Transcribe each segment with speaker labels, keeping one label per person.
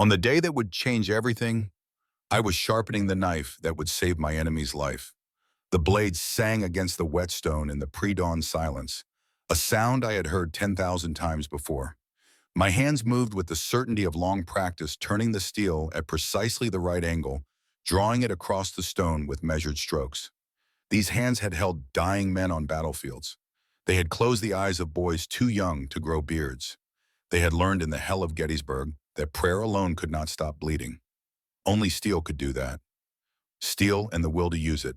Speaker 1: On the day that would change everything, I was sharpening the knife that would save my enemy's life. The blade sang against the whetstone in the pre-dawn silence, a sound I had heard 10,000 times before. My hands moved with the certainty of long practice, turning the steel at precisely the right angle, drawing it across the stone with measured strokes. These hands had held dying men on battlefields. They had closed the eyes of boys too young to grow beards. They had learned in the hell of Gettysburg that prayer alone could not stop bleeding. Only steel could do that. Steel and the will to use it.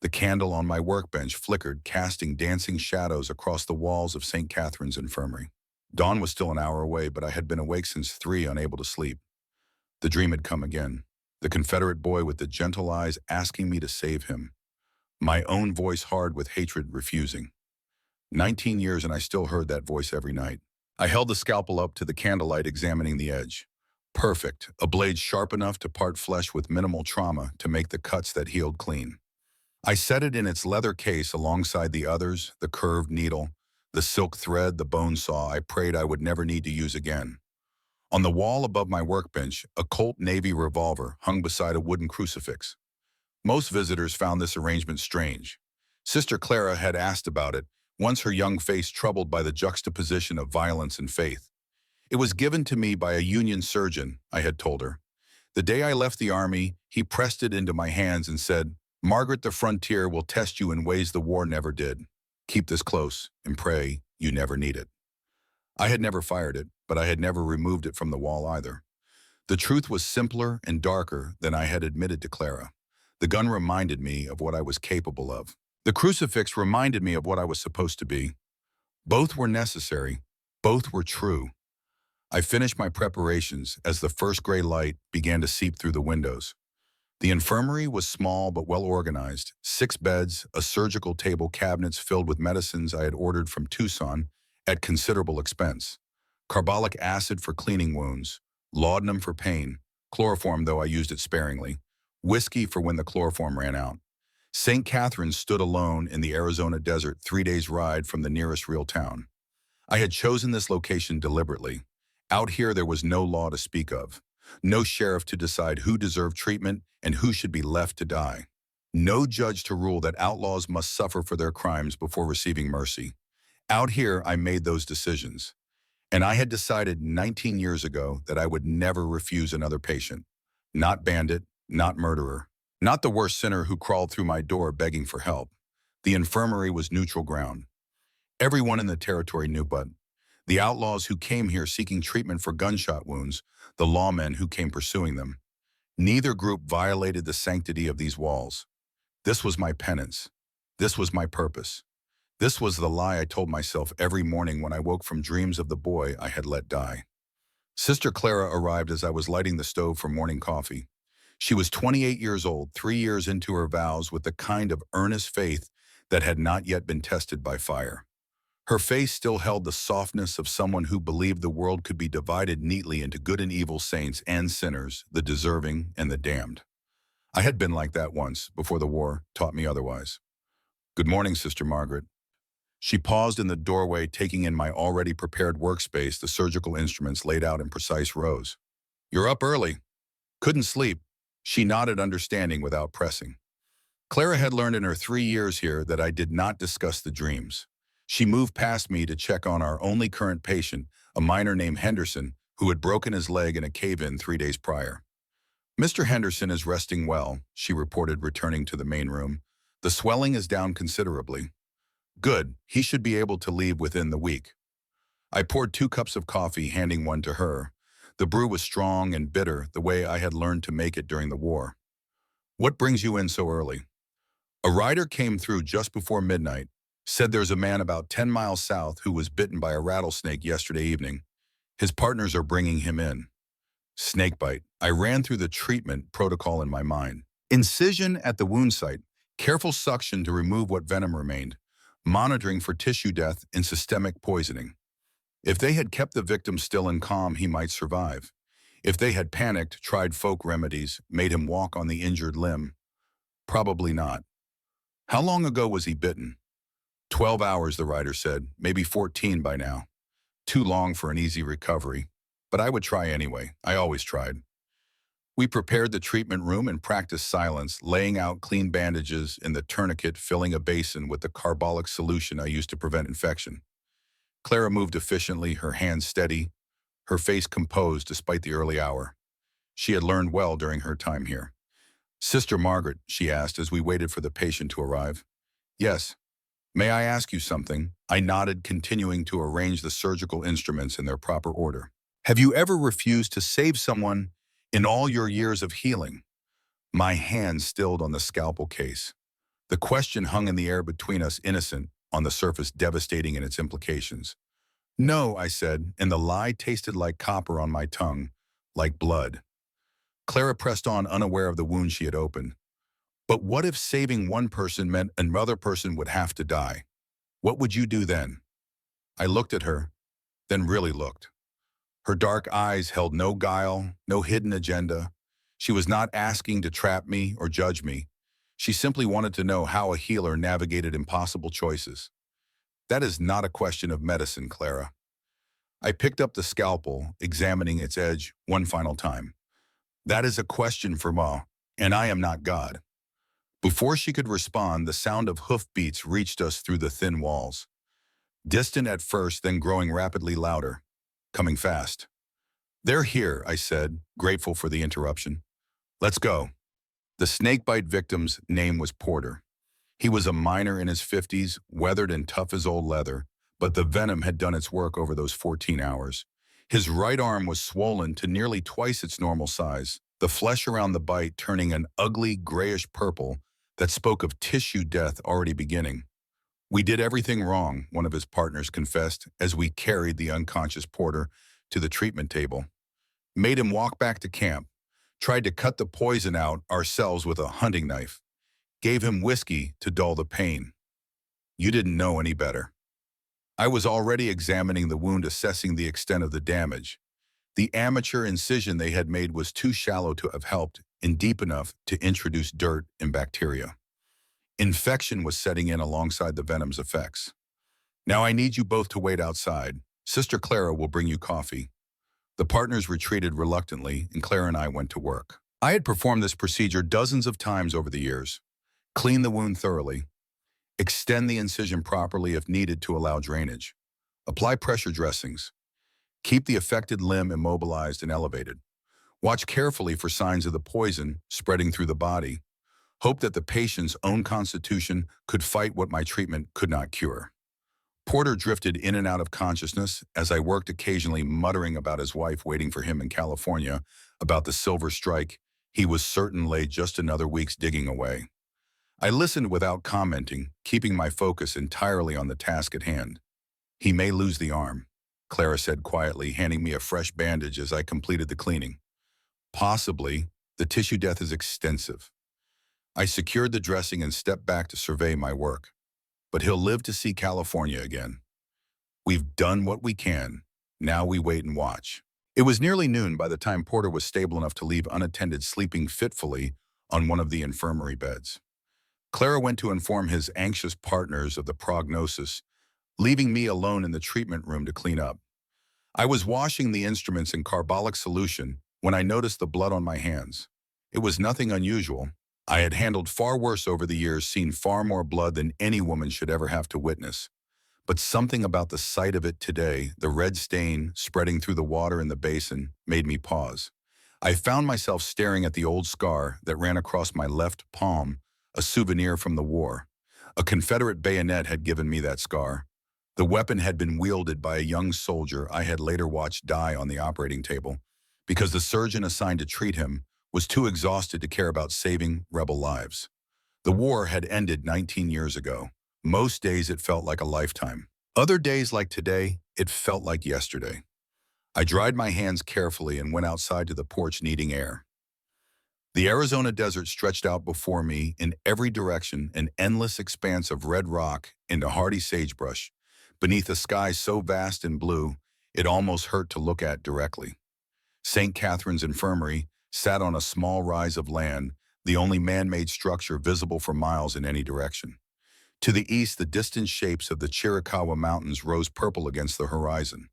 Speaker 1: The candle on my workbench flickered, casting dancing shadows across the walls of St. Catherine's Infirmary. Dawn was still an hour away, but I had been awake since 3, unable to sleep. The dream had come again. The Confederate boy with the gentle eyes asking me to save him. My own voice hard with hatred refusing. 19 years and I still heard that voice every night. I held the scalpel up to the candlelight, examining the edge. Perfect, a blade sharp enough to part flesh with minimal trauma to make the cuts that healed clean. I set it in its leather case alongside the others, the curved needle, the silk thread, the bone saw I prayed I would never need to use again. On the wall above my workbench, a Colt Navy revolver hung beside a wooden crucifix. Most visitors found this arrangement strange. Sister Clara had asked about it, once her young face troubled by the juxtaposition of violence and faith. It was given to me by a Union surgeon, I had told her. The day I left the Army, he pressed it into my hands and said, "Margaret, the frontier will test you in ways the war never did. Keep this close and pray you never need it." I had never fired it, but I had never removed it from the wall either. The truth was simpler and darker than I had admitted to Clara. The gun reminded me of what I was capable of. The crucifix reminded me of what I was supposed to be. Both were necessary. Both were true. I finished my preparations as the first gray light began to seep through the windows. The infirmary was small but well organized. 6 beds, a surgical table, cabinets filled with medicines I had ordered from Tucson at considerable expense. Carbolic acid for cleaning wounds, laudanum for pain, chloroform though I used it sparingly, whiskey for when the chloroform ran out. St. Catherine's stood alone in the Arizona desert, 3 days' ride from the nearest real town. I had chosen this location deliberately. Out here there was no law to speak of. No sheriff to decide who deserved treatment and who should be left to die. No judge to rule that outlaws must suffer for their crimes before receiving mercy. Out here, I made those decisions. And I had decided 19 years ago that I would never refuse another patient. Not bandit, not murderer, not the worst sinner who crawled through my door begging for help. The infirmary was neutral ground. Everyone in the territory knew, but the outlaws who came here seeking treatment for gunshot wounds, the lawmen who came pursuing them. Neither group violated the sanctity of these walls. This was my penance. This was my purpose. This was the lie I told myself every morning when I woke from dreams of the boy I had let die. Sister Clara arrived as I was lighting the stove for morning coffee. She was 28 years old, 3 years into her vows, with the kind of earnest faith that had not yet been tested by fire. Her face still held the softness of someone who believed the world could be divided neatly into good and evil, saints and sinners, the deserving and the damned. I had been like that once, before the war taught me otherwise. "Good morning, Sister Margaret." She paused in the doorway, taking in my already prepared workspace, the surgical instruments laid out in precise rows. "You're up early." "Couldn't sleep." She nodded, understanding without pressing. Clara had learned in her 3 years here that I did not discuss the dreams. She moved past me to check on our only current patient, a miner named Henderson, who had broken his leg in a cave-in 3 days prior. "Mr. Henderson is resting well," she reported, returning to the main room. "The swelling is down considerably." "Good, he should be able to leave within the week." I poured 2 cups of coffee, handing one to her. The brew was strong and bitter, the way I had learned to make it during the war. "What brings you in so early?" "A rider came through just before midnight. Said there's a man about 10 miles south who was bitten by a rattlesnake yesterday evening. His partners are bringing him in." Snakebite. I ran through the treatment protocol in my mind. Incision at the wound site, careful suction to remove what venom remained, monitoring for tissue death and systemic poisoning. If they had kept the victim still and calm, he might survive. If they had panicked, tried folk remedies, made him walk on the injured limb, probably not. "How long ago was he bitten?" 12 hours, the writer said, maybe 14 by now. Too long for an easy recovery. but I would try anyway. I always tried. We prepared the treatment room and practiced silence, laying out clean bandages in the tourniquet, filling a basin with the carbolic solution I used to prevent infection. Clara moved efficiently, her hands steady, her face composed despite the early hour. She had learned well during her time here. "Sister Margaret," she asked as we waited for the patient to arrive. "Yes. May I ask you something?" I nodded, continuing to arrange the surgical instruments in their proper order. "Have you ever refused to save someone in all your years of healing?" My hand stilled on the scalpel case. The question hung in the air between us, innocent, on the surface devastating in its implications. "No," I said, and the lie tasted like copper on my tongue, like blood. Clara pressed on, unaware of the wound she had opened. "But what if saving one person meant another person would have to die? What would you do then?" I looked at her, then really looked. Her dark eyes held no guile, no hidden agenda. She was not asking to trap me or judge me. She simply wanted to know how a healer navigated impossible choices. "That is not a question of medicine, Clara." I picked up the scalpel, examining its edge one final time. "That is a question for Ma, and I am not God." Before she could respond, the sound of hoofbeats reached us through the thin walls. Distant at first, then growing rapidly louder. Coming fast. "They're here," I said, grateful for the interruption. "Let's go." The snakebite victim's name was Porter. He was a miner in his 50s, weathered and tough as old leather, but the venom had done its work over those 14 hours. His right arm was swollen to nearly twice its normal size, the flesh around the bite turning an ugly grayish purple that spoke of tissue death already beginning. "We did everything wrong," one of his partners confessed as we carried the unconscious Porter to the treatment table. "Made him walk back to camp. Tried to cut the poison out ourselves with a hunting knife. Gave him whiskey to dull the pain. You didn't know any better." I was already examining the wound, assessing the extent of the damage. The amateur incision they had made was too shallow to have helped and deep enough to introduce dirt and bacteria. Infection was setting in alongside the venom's effects. "Now I need you both to wait outside. Sister Clara will bring you coffee." The partners retreated reluctantly, and Clara and I went to work. I had performed this procedure dozens of times over the years. Clean the wound thoroughly. Extend the incision properly if needed to allow drainage. Apply pressure dressings. Keep the affected limb immobilized and elevated. Watch carefully for signs of the poison spreading through the body. Hope that the patient's own constitution could fight what my treatment could not cure. Porter drifted in and out of consciousness as I worked, occasionally muttering about his wife waiting for him in California, about the silver strike he was certain lay just another week's digging away. I listened without commenting, keeping my focus entirely on the task at hand. "He may lose the arm," Clara said quietly, handing me a fresh bandage as I completed the cleaning. "Possibly. The tissue death is extensive." I secured the dressing and stepped back to survey my work. "But he'll live to see California again. We've done what we can. Now we wait and watch." It was nearly noon by the time Porter was stable enough to leave unattended, sleeping fitfully on one of the infirmary beds. Clara went to inform his anxious partners of the prognosis, leaving me alone in the treatment room to clean up. I was washing the instruments in carbolic solution when I noticed the blood on my hands. It was nothing unusual. I had handled far worse over the years, seen far more blood than any woman should ever have to witness. But something about the sight of it today, the red stain spreading through the water in the basin, made me pause. I found myself staring at the old scar that ran across my left palm, a souvenir from the war. A Confederate bayonet had given me that scar. The weapon had been wielded by a young soldier I had later watched die on the operating table, because the surgeon assigned to treat him was too exhausted to care about saving rebel lives. The war had ended 19 years ago. Most days it felt like a lifetime. Other days, like today, it felt like yesterday. I dried my hands carefully and went outside to the porch, needing air. The Arizona desert stretched out before me in every direction, an endless expanse of red rock into hardy sagebrush, beneath a sky so vast and blue it almost hurt to look at directly. St. Catherine's Infirmary sat on a small rise of land, the only man-made structure visible for miles in any direction. To the east, the distant shapes of the Chiricahua Mountains rose purple against the horizon.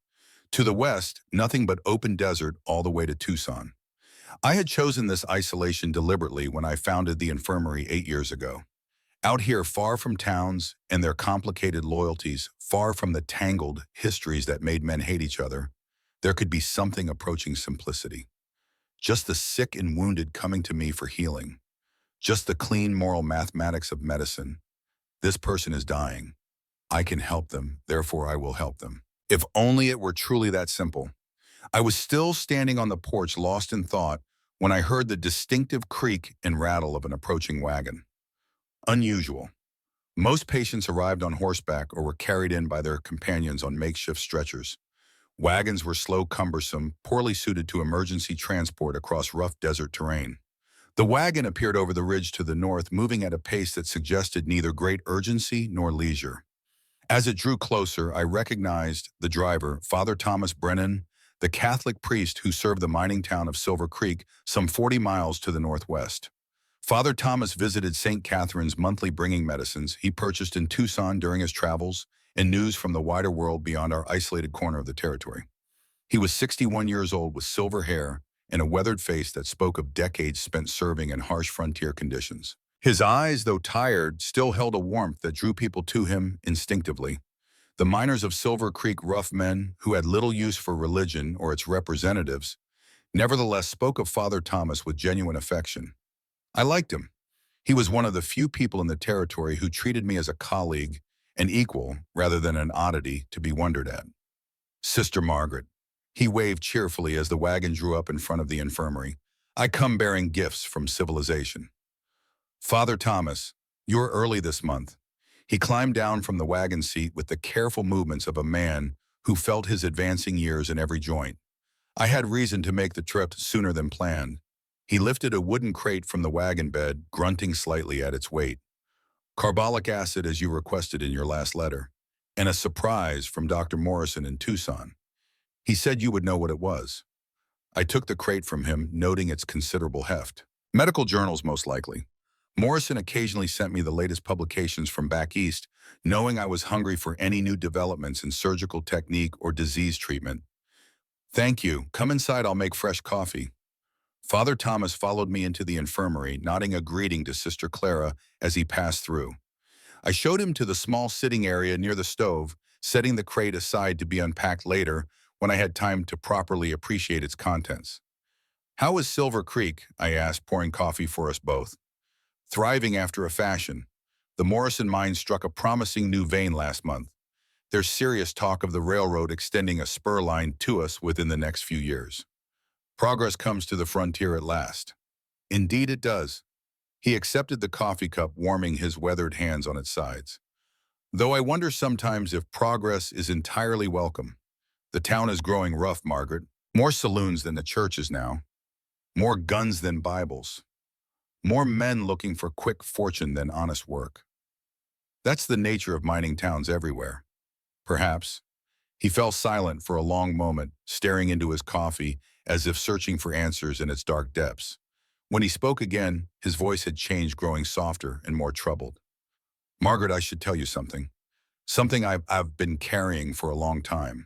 Speaker 1: To the west, nothing but open desert all the way to Tucson. I had chosen this isolation deliberately when I founded the infirmary 8 years ago. Out here, far from towns and their complicated loyalties, far from the tangled histories that made men hate each other, there could be something approaching simplicity. Just the sick and wounded coming to me for healing. Just the clean moral mathematics of medicine. This person is dying. I can help them, therefore I will help them. If only it were truly that simple. I was still standing on the porch, lost in thought, when I heard the distinctive creak and rattle of an approaching wagon. Unusual. Most patients arrived on horseback or were carried in by their companions on makeshift stretchers. Wagons were slow, cumbersome, poorly suited to emergency transport across rough desert terrain. The wagon appeared over the ridge to the north, moving at a pace that suggested neither great urgency nor leisure. As it drew closer, I recognized the driver, Father Thomas Brennan, the Catholic priest who served the mining town of Silver Creek, some 40 miles to the northwest. Father Thomas visited St. Catherine's monthly, bringing medicines he purchased in Tucson during his travels and news from the wider world beyond our isolated corner of the territory. He was 61 years old with silver hair and a weathered face that spoke of decades spent serving in harsh frontier conditions. His eyes, though tired, still held a warmth that drew people to him instinctively. The miners of Silver Creek, rough men who had little use for religion or its representatives, nevertheless spoke of Father Thomas with genuine affection. I liked him. He was one of the few people in the territory who treated me as a colleague, an equal, rather than an oddity to be wondered at. Sister Margaret. He waved cheerfully as the wagon drew up in front of the infirmary. I come bearing gifts from civilization. Father Thomas, you're early this month. He climbed down from the wagon seat with the careful movements of a man who felt his advancing years in every joint. I had reason to make the trip sooner than planned. He lifted a wooden crate from the wagon bed, grunting slightly at its weight. Carbolic acid, as you requested in your last letter, and a surprise from Dr. Morrison in Tucson. He said you would know what it was. I took the crate from him, noting its considerable heft. Medical journals, most likely. Morrison occasionally sent me the latest publications from back east, knowing I was hungry for any new developments in surgical technique or disease treatment. Thank you. Come inside, I'll make fresh coffee. Father Thomas followed me into the infirmary, nodding a greeting to Sister Clara as he passed through. I showed him to the small sitting area near the stove, setting the crate aside to be unpacked later when I had time to properly appreciate its contents. How is Silver Creek? I asked, pouring coffee for us both. Thriving after a fashion. The Morrison mine struck a promising new vein last month. There's serious talk of the railroad extending a spur line to us within the next few years. Progress comes to the frontier at last. Indeed it does. He accepted the coffee cup, warming his weathered hands on its sides. Though I wonder sometimes if progress is entirely welcome. The town is growing rough, Margaret. More saloons than the churches now. More guns than Bibles. More men looking for quick fortune than honest work. That's the nature of mining towns everywhere. Perhaps. He fell silent for a long moment, staring into his coffee as if searching for answers in its dark depths. When he spoke again, his voice had changed, growing softer and more troubled. Margaret, I should tell you something. Something I've been carrying for a long time.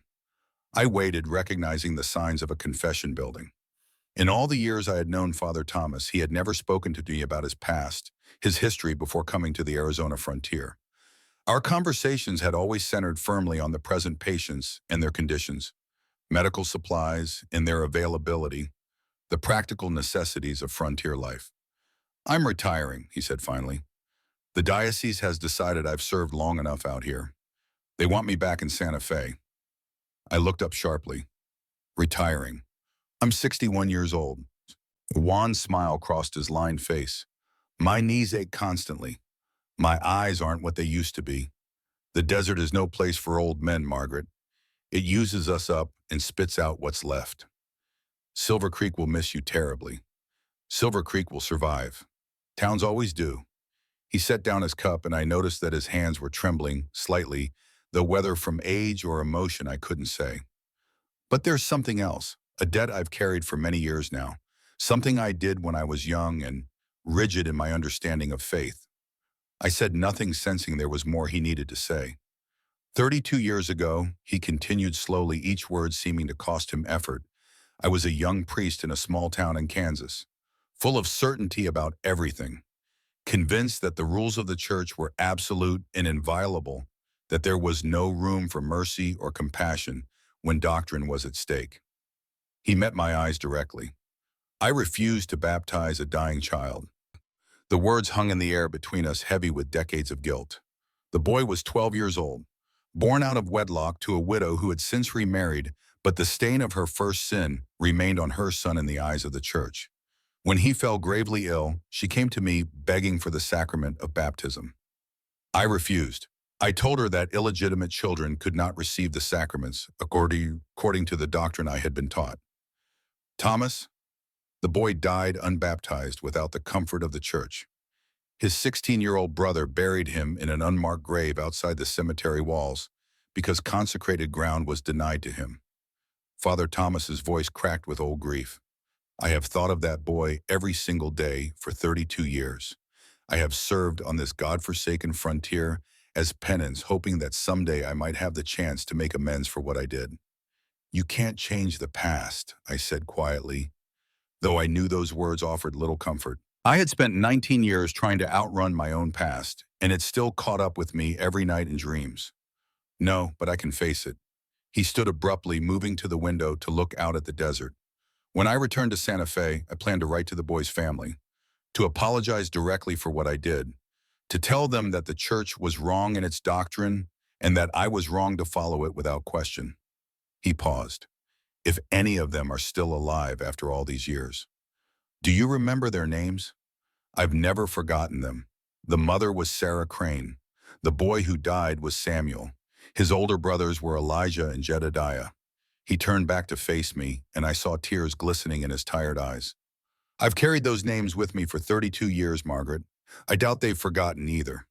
Speaker 1: I waited, recognizing the signs of a confession building. In all the years I had known Father Thomas, he had never spoken to me about his past, his history before coming to the Arizona frontier. Our conversations had always centered firmly on the present patients and their conditions, medical supplies and their availability, the practical necessities of frontier life. I'm retiring, he said finally. The diocese has decided I've served long enough out here. They want me back in Santa Fe. I looked up sharply. Retiring. I'm 61 years old. A wan smile crossed his lined face. My knees ache constantly. My eyes aren't what they used to be. The desert is no place for old men, Margaret. It uses us up and spits out what's left. Silver Creek will miss you terribly. Silver Creek will survive. Towns always do. He set down his cup, and I noticed that his hands were trembling slightly, though whether from age or emotion I couldn't say. But there's something else, a debt I've carried for many years now, something I did when I was young and rigid in my understanding of faith. I said nothing, sensing there was more he needed to say. 32 years ago, he continued slowly, each word seeming to cost him effort. I was a young priest in a small town in Kansas, full of certainty about everything, convinced that the rules of the church were absolute and inviolable, that there was no room for mercy or compassion when doctrine was at stake. He met my eyes directly. I refused to baptize a dying child. The words hung in the air between us, heavy with decades of guilt. The boy was 12 years old, born out of wedlock to a widow who had since remarried, but the stain of her first sin remained on her son in the eyes of the church. When he fell gravely ill, she came to me begging for the sacrament of baptism. I refused. I told her that illegitimate children could not receive the sacraments according to the doctrine I had been taught. Thomas, the boy, died unbaptized without the comfort of the church. His 16-year-old brother buried him in an unmarked grave outside the cemetery walls because consecrated ground was denied to him. Father Thomas's voice cracked with old grief. I have thought of that boy every single day for 32 years. I have served on this God-forsaken frontier as penance, hoping that someday I might have the chance to make amends for what I did. You can't change the past, I said quietly, though I knew those words offered little comfort. I had spent 19 years trying to outrun my own past, and it still caught up with me every night in dreams. No, but I can face it. He stood abruptly, moving to the window to look out at the desert. When I returned to Santa Fe, I planned to write to the boy's family, to apologize directly for what I did, to tell them that the church was wrong in its doctrine and that I was wrong to follow it without question. He paused. If any of them are still alive after all these years. Do you remember their names? I've never forgotten them. The mother was Sarah Crane. The boy who died was Samuel. His older brothers were Elijah and Jedediah. He turned back to face me, and I saw tears glistening in his tired eyes. I've carried those names with me for 32 years, Margaret. I doubt they've forgotten either.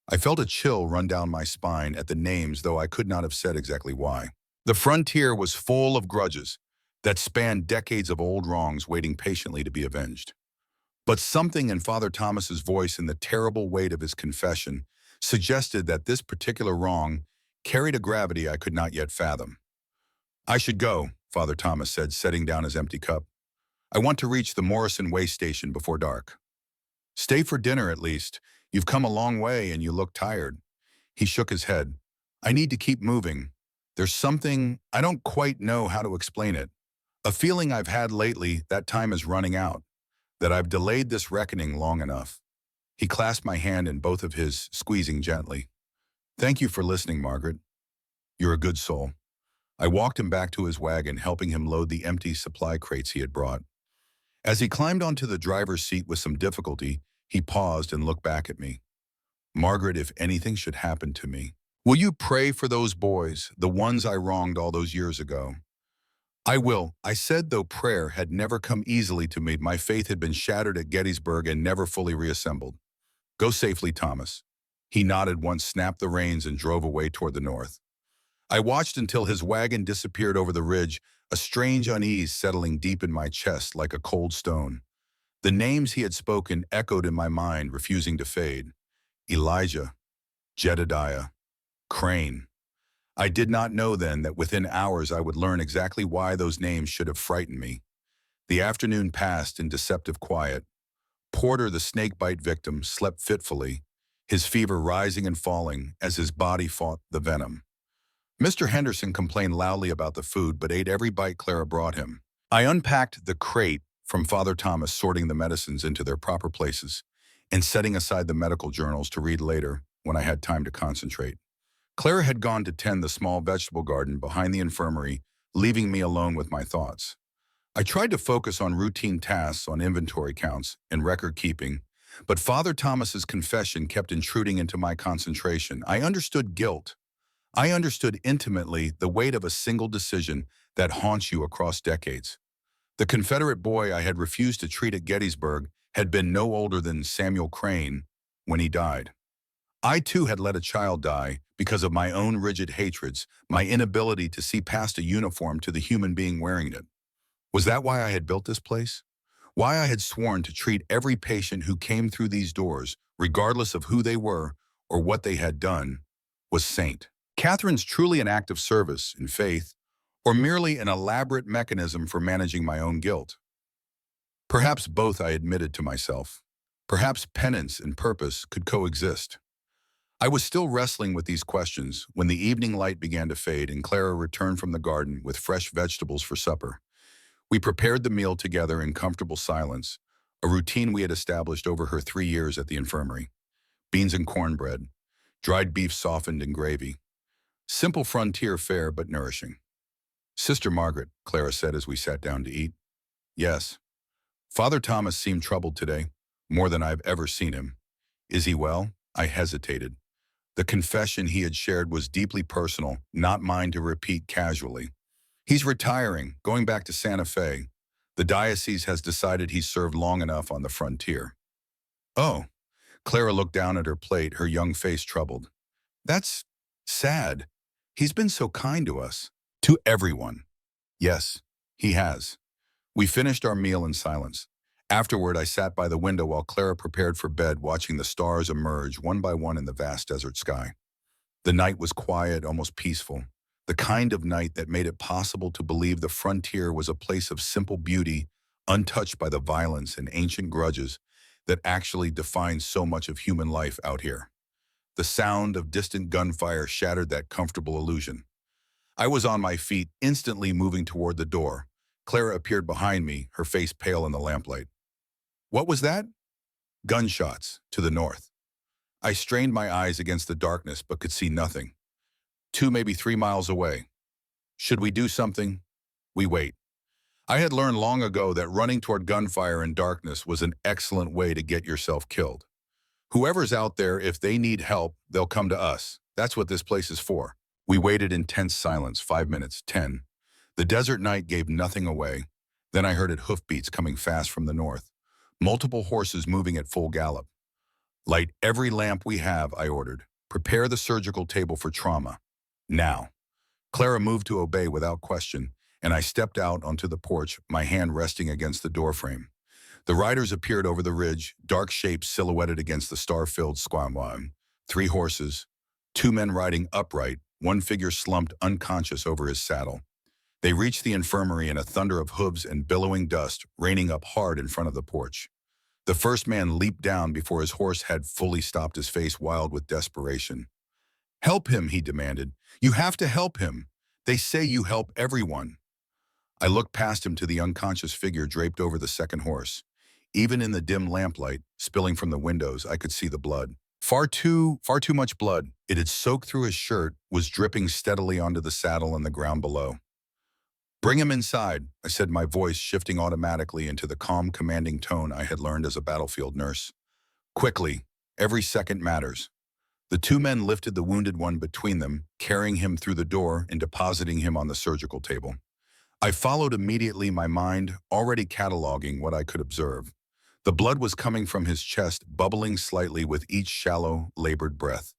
Speaker 1: I felt a chill run down my spine at the names, though I could not have said exactly why. The frontier was full of grudges that spanned decades of old wrongs waiting patiently to be avenged. But something in Father Thomas's voice and the terrible weight of his confession suggested that this particular wrong carried a gravity I could not yet fathom. I should go, Father Thomas said, setting down his empty cup. I want to reach the Morrison Way station before dark. Stay for dinner at least. You've come a long way and you look tired. He shook his head. I need to keep moving. There's something, I don't quite know how to explain it. A feeling I've had lately that time is running out, that I've delayed this reckoning long enough. He clasped my hand in both of his, squeezing gently. Thank you for listening, Margaret. You're a good soul. I walked him back to his wagon, helping him load the empty supply crates he had brought. As he climbed onto the driver's seat with some difficulty, he paused and looked back at me. Margaret, if anything should happen to me, will you pray for those boys, the ones I wronged all those years ago? I will, I said, though prayer had never come easily to me. My faith had been shattered at Gettysburg and never fully reassembled. Go safely, Thomas. He nodded once, snapped the reins, and drove away toward the north. I watched until his wagon disappeared over the ridge, a strange unease settling deep in my chest like a cold stone. The names he had spoken echoed in my mind, refusing to fade. Elijah, Jedediah, Crane. I did not know then that within hours I would learn exactly why those names should have frightened me. The afternoon passed in deceptive quiet. Porter, the snakebite victim, slept fitfully, his fever rising and falling as his body fought the venom. Mr. Henderson complained loudly about the food, but ate every bite Clara brought him. I unpacked the crate from Father Thomas, sorting the medicines into their proper places and setting aside the medical journals to read later when I had time to concentrate. Clara had gone to tend the small vegetable garden behind the infirmary, leaving me alone with my thoughts. I tried to focus on routine tasks, on inventory counts and record keeping, but Father Thomas's confession kept intruding into my concentration. I understood guilt. I understood intimately the weight of a single decision that haunts you across decades. The Confederate boy I had refused to treat at Gettysburg had been no older than Samuel Crane when he died. I too had let a child die because of my own rigid hatreds, my inability to see past a uniform to the human being wearing it. Was that why I had built this place? Why I had sworn to treat every patient who came through these doors, regardless of who they were or what they had done, was saint? Catherine's truly an act of service and faith, or merely an elaborate mechanism for managing my own guilt? Perhaps both, I admitted to myself. Perhaps penance and purpose could coexist. I was still wrestling with these questions when the evening light began to fade and Clara returned from the garden with fresh vegetables for supper. We prepared the meal together in comfortable silence, a routine we had established over her 3 years at the infirmary. Beans and cornbread, dried beef softened in gravy. Simple frontier fare, but nourishing. "Sister Margaret," Clara said as we sat down to eat. "Yes." "Father Thomas seemed troubled today, more than I've ever seen him. Is he well?" I hesitated. The confession he had shared was deeply personal, not mine to repeat casually. "He's retiring, going back to Santa Fe. The diocese has decided he's served long enough on the frontier." "Oh." Clara looked down at her plate, her young face troubled. "That's sad. He's been so kind to us." "To everyone." "Yes, he has." We finished our meal in silence. Afterward, I sat by the window while Clara prepared for bed, watching the stars emerge one by one in the vast desert sky. The night was quiet, almost peaceful, the kind of night that made it possible to believe the frontier was a place of simple beauty, untouched by the violence and ancient grudges that actually define so much of human life out here. The sound of distant gunfire shattered that comfortable illusion. I was on my feet, instantly moving toward the door. Clara appeared behind me, her face pale in the lamplight. "What was that?" "Gunshots, to the north." I strained my eyes against the darkness but could see nothing. 2, maybe 3 miles away. "Should we do something?" "We wait." I had learned long ago that running toward gunfire in darkness was an excellent way to get yourself killed. Whoever's out there, if they need help, they'll come to us. That's what this place is for. We waited in tense silence, 5 minutes, 10. The desert night gave nothing away. Then I heard hoofbeats coming fast from the north. Multiple horses moving at full gallop. "Light every lamp we have," I ordered. "Prepare the surgical table for trauma. Now." Clara moved to obey without question, and I stepped out onto the porch, my hand resting against the doorframe. The riders appeared over the ridge, dark shapes silhouetted against the star-filled skyline. 3 horses, 2 men riding upright, one figure slumped unconscious over his saddle. They reached the infirmary in a thunder of hooves and billowing dust, raining up hard in front of the porch. The first man leaped down before his horse had fully stopped, his face wild with desperation. "Help him," he demanded. "You have to help him. They say you help everyone." I looked past him to the unconscious figure draped over the second horse. Even in the dim lamplight, spilling from the windows, I could see the blood. Far too much blood. It had soaked through his shirt, was dripping steadily onto the saddle and the ground below. "Bring him inside," I said, my voice shifting automatically into the calm, commanding tone I had learned as a battlefield nurse. "Quickly. Every second matters." The 2 men lifted the wounded one between them, carrying him through the door and depositing him on the surgical table. I followed immediately, my mind already cataloging what I could observe. The blood was coming from his chest, bubbling slightly with each shallow, labored breath.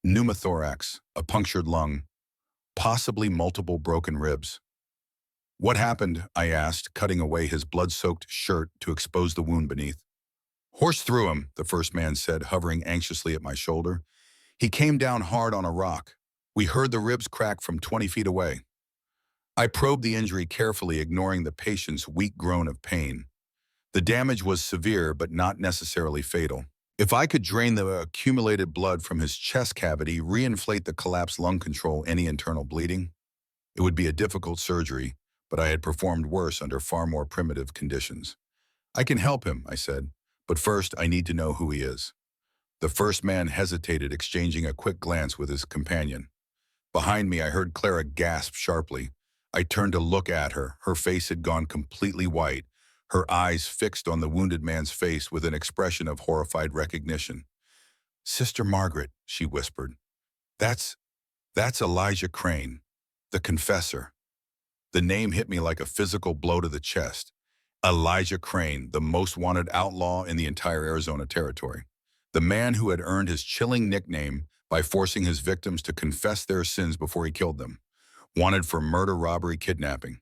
Speaker 1: Pneumothorax, a punctured lung, possibly multiple broken ribs. "What happened?" I asked, cutting away his blood-soaked shirt to expose the wound beneath. "Horse threw him," the first man said, hovering anxiously at my shoulder. "He came down hard on a rock. We heard the ribs crack from 20 feet away." I probed the injury carefully, ignoring the patient's weak groan of pain. The damage was severe, but not necessarily fatal. If I could drain the accumulated blood from his chest cavity, reinflate the collapsed lung, control any internal bleeding, it would be a difficult surgery, but I had performed worse under far more primitive conditions. "I can help him," I said, "but first I need to know who he is." The first man hesitated, exchanging a quick glance with his companion. Behind me, I heard Clara gasp sharply. I turned to look at her. Her face had gone completely white, her eyes fixed on the wounded man's face with an expression of horrified recognition. "Sister Margaret," she whispered. That's Elijah Crane, the confessor." The name hit me like a physical blow to the chest. Elijah Crane, the most wanted outlaw in the entire Arizona territory. The man who had earned his chilling nickname by forcing his victims to confess their sins before he killed them. Wanted for murder, robbery, kidnapping.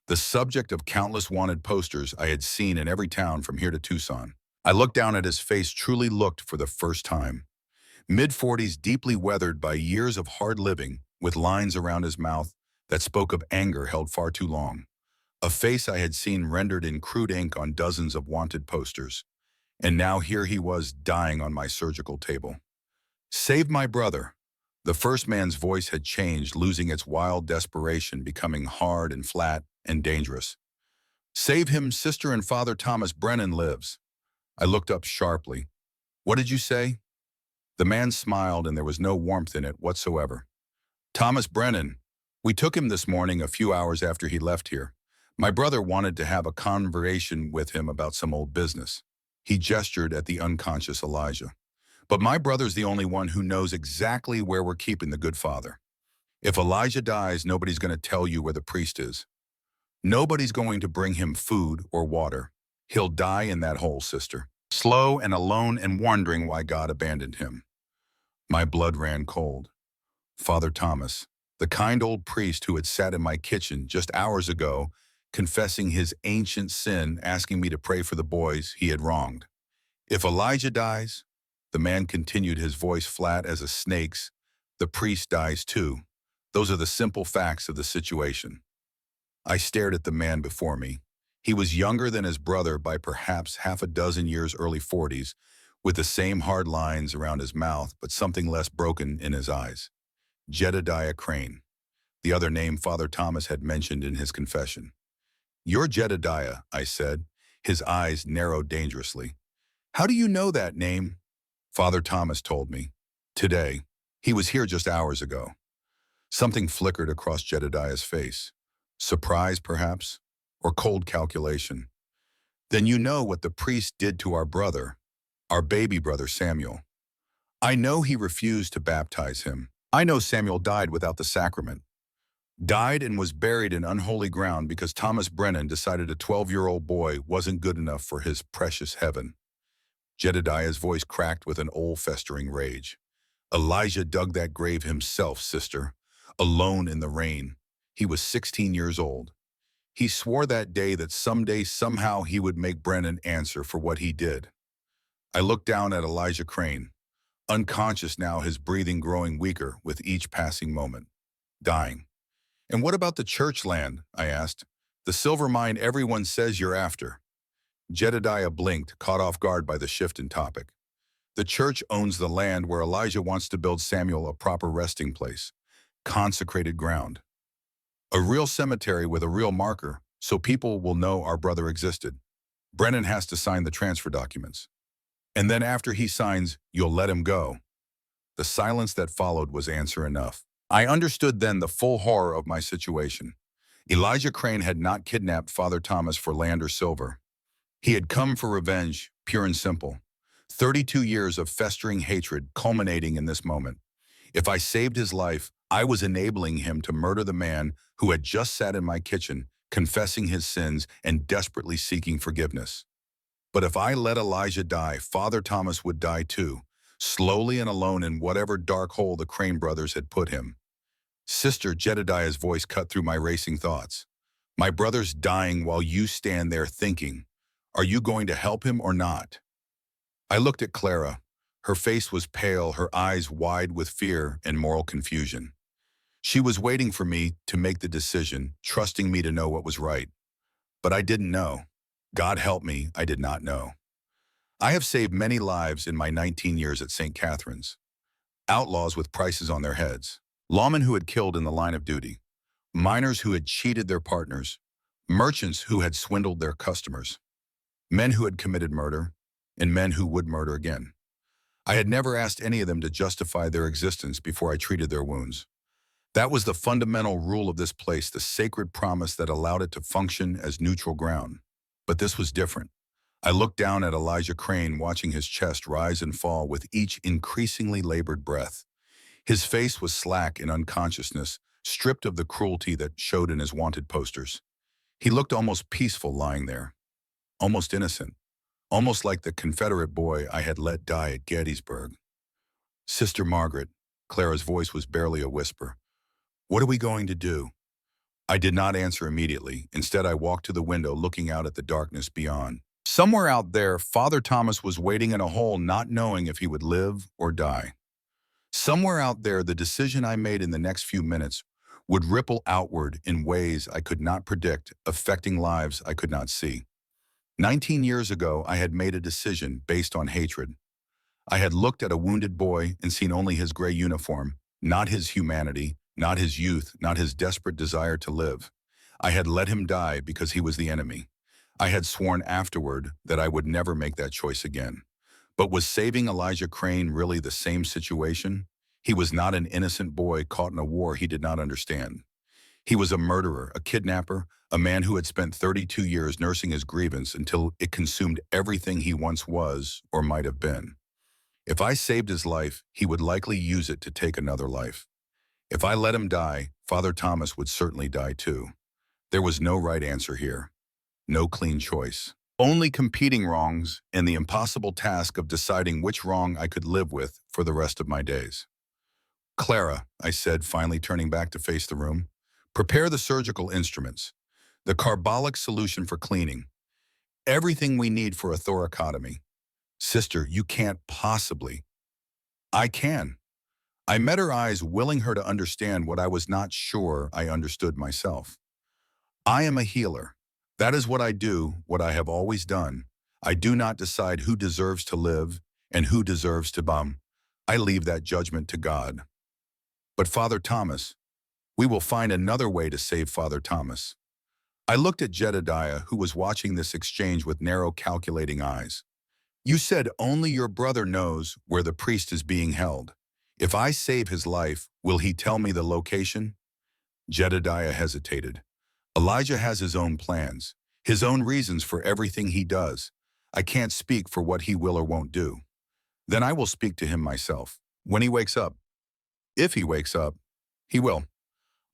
Speaker 1: The subject of countless wanted posters I had seen in every town from here to Tucson. I looked down at his face, truly looked for the first time. Mid-40s, deeply weathered by years of hard living, with lines around his mouth that spoke of anger held far too long. A face I had seen rendered in crude ink on dozens of wanted posters. And now here he was, dying on my surgical table. Save my brother. The first man's voice had changed, losing its wild desperation, becoming hard and flat and dangerous. Save him, Sister and Father Thomas Brennan lives. I looked up sharply. What did you say? The man smiled, and there was no warmth in it whatsoever. Thomas Brennan. We took him this morning a few hours after he left here. My brother wanted to have a conversation with him about some old business. He gestured at the unconscious Elijah. But my brother's the only one who knows exactly where we're keeping the good father. If Elijah dies, nobody's going to tell you where the priest is. Nobody's going to bring him food or water. He'll die in that hole, sister. Slow and alone and wondering why God abandoned him. My blood ran cold. Father Thomas, the kind old priest who had sat in my kitchen just hours ago, confessing his ancient sin, asking me to pray for the boys he had wronged. If Elijah dies, the man continued, his voice flat as a snake's, the priest dies too. Those are the simple facts of the situation. I stared at the man before me. He was younger than his brother by perhaps half a dozen years, early 40s, with the same hard lines around his mouth, but something less broken in his eyes. Jedediah Crane, the other name Father Thomas had mentioned in his confession. You're Jedediah, I said. His eyes narrowed dangerously. How do you know that name? Father Thomas told me. Today. He was here just hours ago. Something flickered across Jedediah's face. Surprise, perhaps? Or cold calculation? Then you know what the priest did to our brother, our baby brother Samuel. I know he refused to baptize him. I know Samuel died without the sacrament. Died and was buried in unholy ground because Thomas Brennan decided a 12-year-old boy wasn't good enough for his precious heaven. Jedediah's voice cracked with an old festering rage. Elijah dug that grave himself, sister, alone in the rain. He was 16 years old. He swore that day that someday, somehow, he would make Brennan answer for what he did. I looked down at Elijah Crane, unconscious now, his breathing growing weaker with each passing moment. Dying. And what about the church land? I asked. The silver mine everyone says you're after. Jedediah blinked, caught off guard by the shift in topic. The church owns the land where Elijah wants to build Samuel a proper resting place. Consecrated ground. A real cemetery with a real marker, so people will know our brother existed. Brennan has to sign the transfer documents. And then after he signs, you'll let him go. The silence that followed was answer enough. I understood then the full horror of my situation. Elijah Crane had not kidnapped Father Thomas for land or silver. He had come for revenge, pure and simple. 32 years of festering hatred culminating in this moment. If I saved his life, I was enabling him to murder the man who had just sat in my kitchen, confessing his sins and desperately seeking forgiveness. But if I let Elijah die, Father Thomas would die too, slowly and alone in whatever dark hole the Crane brothers had put him. Sister, Jedediah's voice cut through my racing thoughts. My brother's dying while you stand there thinking, are you going to help him or not? I looked at Clara. Her face was pale, her eyes wide with fear and moral confusion. She was waiting for me to make the decision, trusting me to know what was right. But I didn't know. God help me, I did not know. I have saved many lives in my 19 years at St. Catherine's. Outlaws with prices on their heads, lawmen who had killed in the line of duty, miners who had cheated their partners, merchants who had swindled their customers, men who had committed murder, and men who would murder again. I had never asked any of them to justify their existence before I treated their wounds. That was the fundamental rule of this place, the sacred promise that allowed it to function as neutral ground. But this was different. I looked down at Elijah Crane, watching his chest rise and fall with each increasingly labored breath. His face was slack in unconsciousness, stripped of the cruelty that showed in his wanted posters. He looked almost peaceful lying there, almost innocent, almost like the Confederate boy I had let die at Gettysburg. Sister Margaret, Clara's voice was barely a whisper. What are we going to do? I did not answer immediately. Instead, I walked to the window, looking out at the darkness beyond. Somewhere out there, Father Thomas was waiting in a hole, not knowing if he would live or die. Somewhere out there, the decision I made in the next few minutes would ripple outward in ways I could not predict, affecting lives I could not see. 19 years ago, I had made a decision based on hatred. I had looked at a wounded boy and seen only his gray uniform, not his humanity, not his youth, not his desperate desire to live. I had let him die because he was the enemy. I had sworn afterward that I would never make that choice again. But was saving Elijah Crane really the same situation? He was not an innocent boy caught in a war he did not understand. He was a murderer, a kidnapper, a man who had spent 32 years nursing his grievance until it consumed everything he once was or might have been. If I saved his life, he would likely use it to take another life. If I let him die, Father Thomas would certainly die too. There was no right answer here. No clean choice. Only competing wrongs and the impossible task of deciding which wrong I could live with for the rest of my days. Clara, I said, finally turning back to face the room, prepare the surgical instruments, the carbolic solution for cleaning, everything we need for a thoracotomy. Sister, you can't possibly. I can. I met her eyes, willing her to understand what I was not sure I understood myself. I am a healer. That is what I do, what I have always done. I do not decide who deserves to live and who deserves to bum. I leave that judgment to God. But Father Thomas, we will find another way to save Father Thomas. I looked at Jedediah, who was watching this exchange with narrow, calculating eyes. You said only your brother knows where the priest is being held. If I save his life, will he tell me the location? Jedediah hesitated. Elijah has his own plans, his own reasons for everything he does. I can't speak for what he will or won't do. Then I will speak to him myself, when he wakes up. If he wakes up, he will.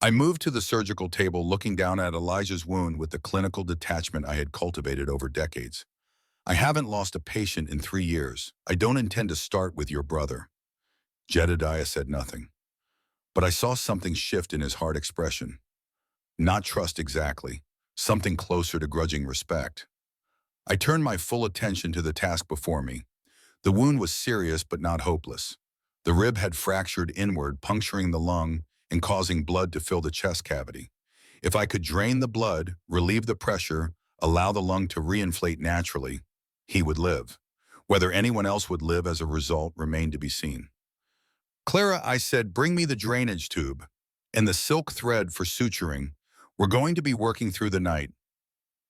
Speaker 1: I moved to the surgical table, looking down at Elijah's wound with the clinical detachment I had cultivated over decades. I haven't lost a patient in 3 years. I don't intend to start with your brother. Jedediah said nothing, but I saw something shift in his hard expression. Not trust exactly, something closer to grudging respect. I turned my full attention to the task before me. The wound was serious but not hopeless. The rib had fractured inward, puncturing the lung and causing blood to fill the chest cavity. If I could drain the blood, relieve the pressure, allow the lung to reinflate naturally, he would live. Whether anyone else would live as a result remained to be seen. Clara, I said, bring me the drainage tube and the silk thread for suturing. We're going to be working through the night.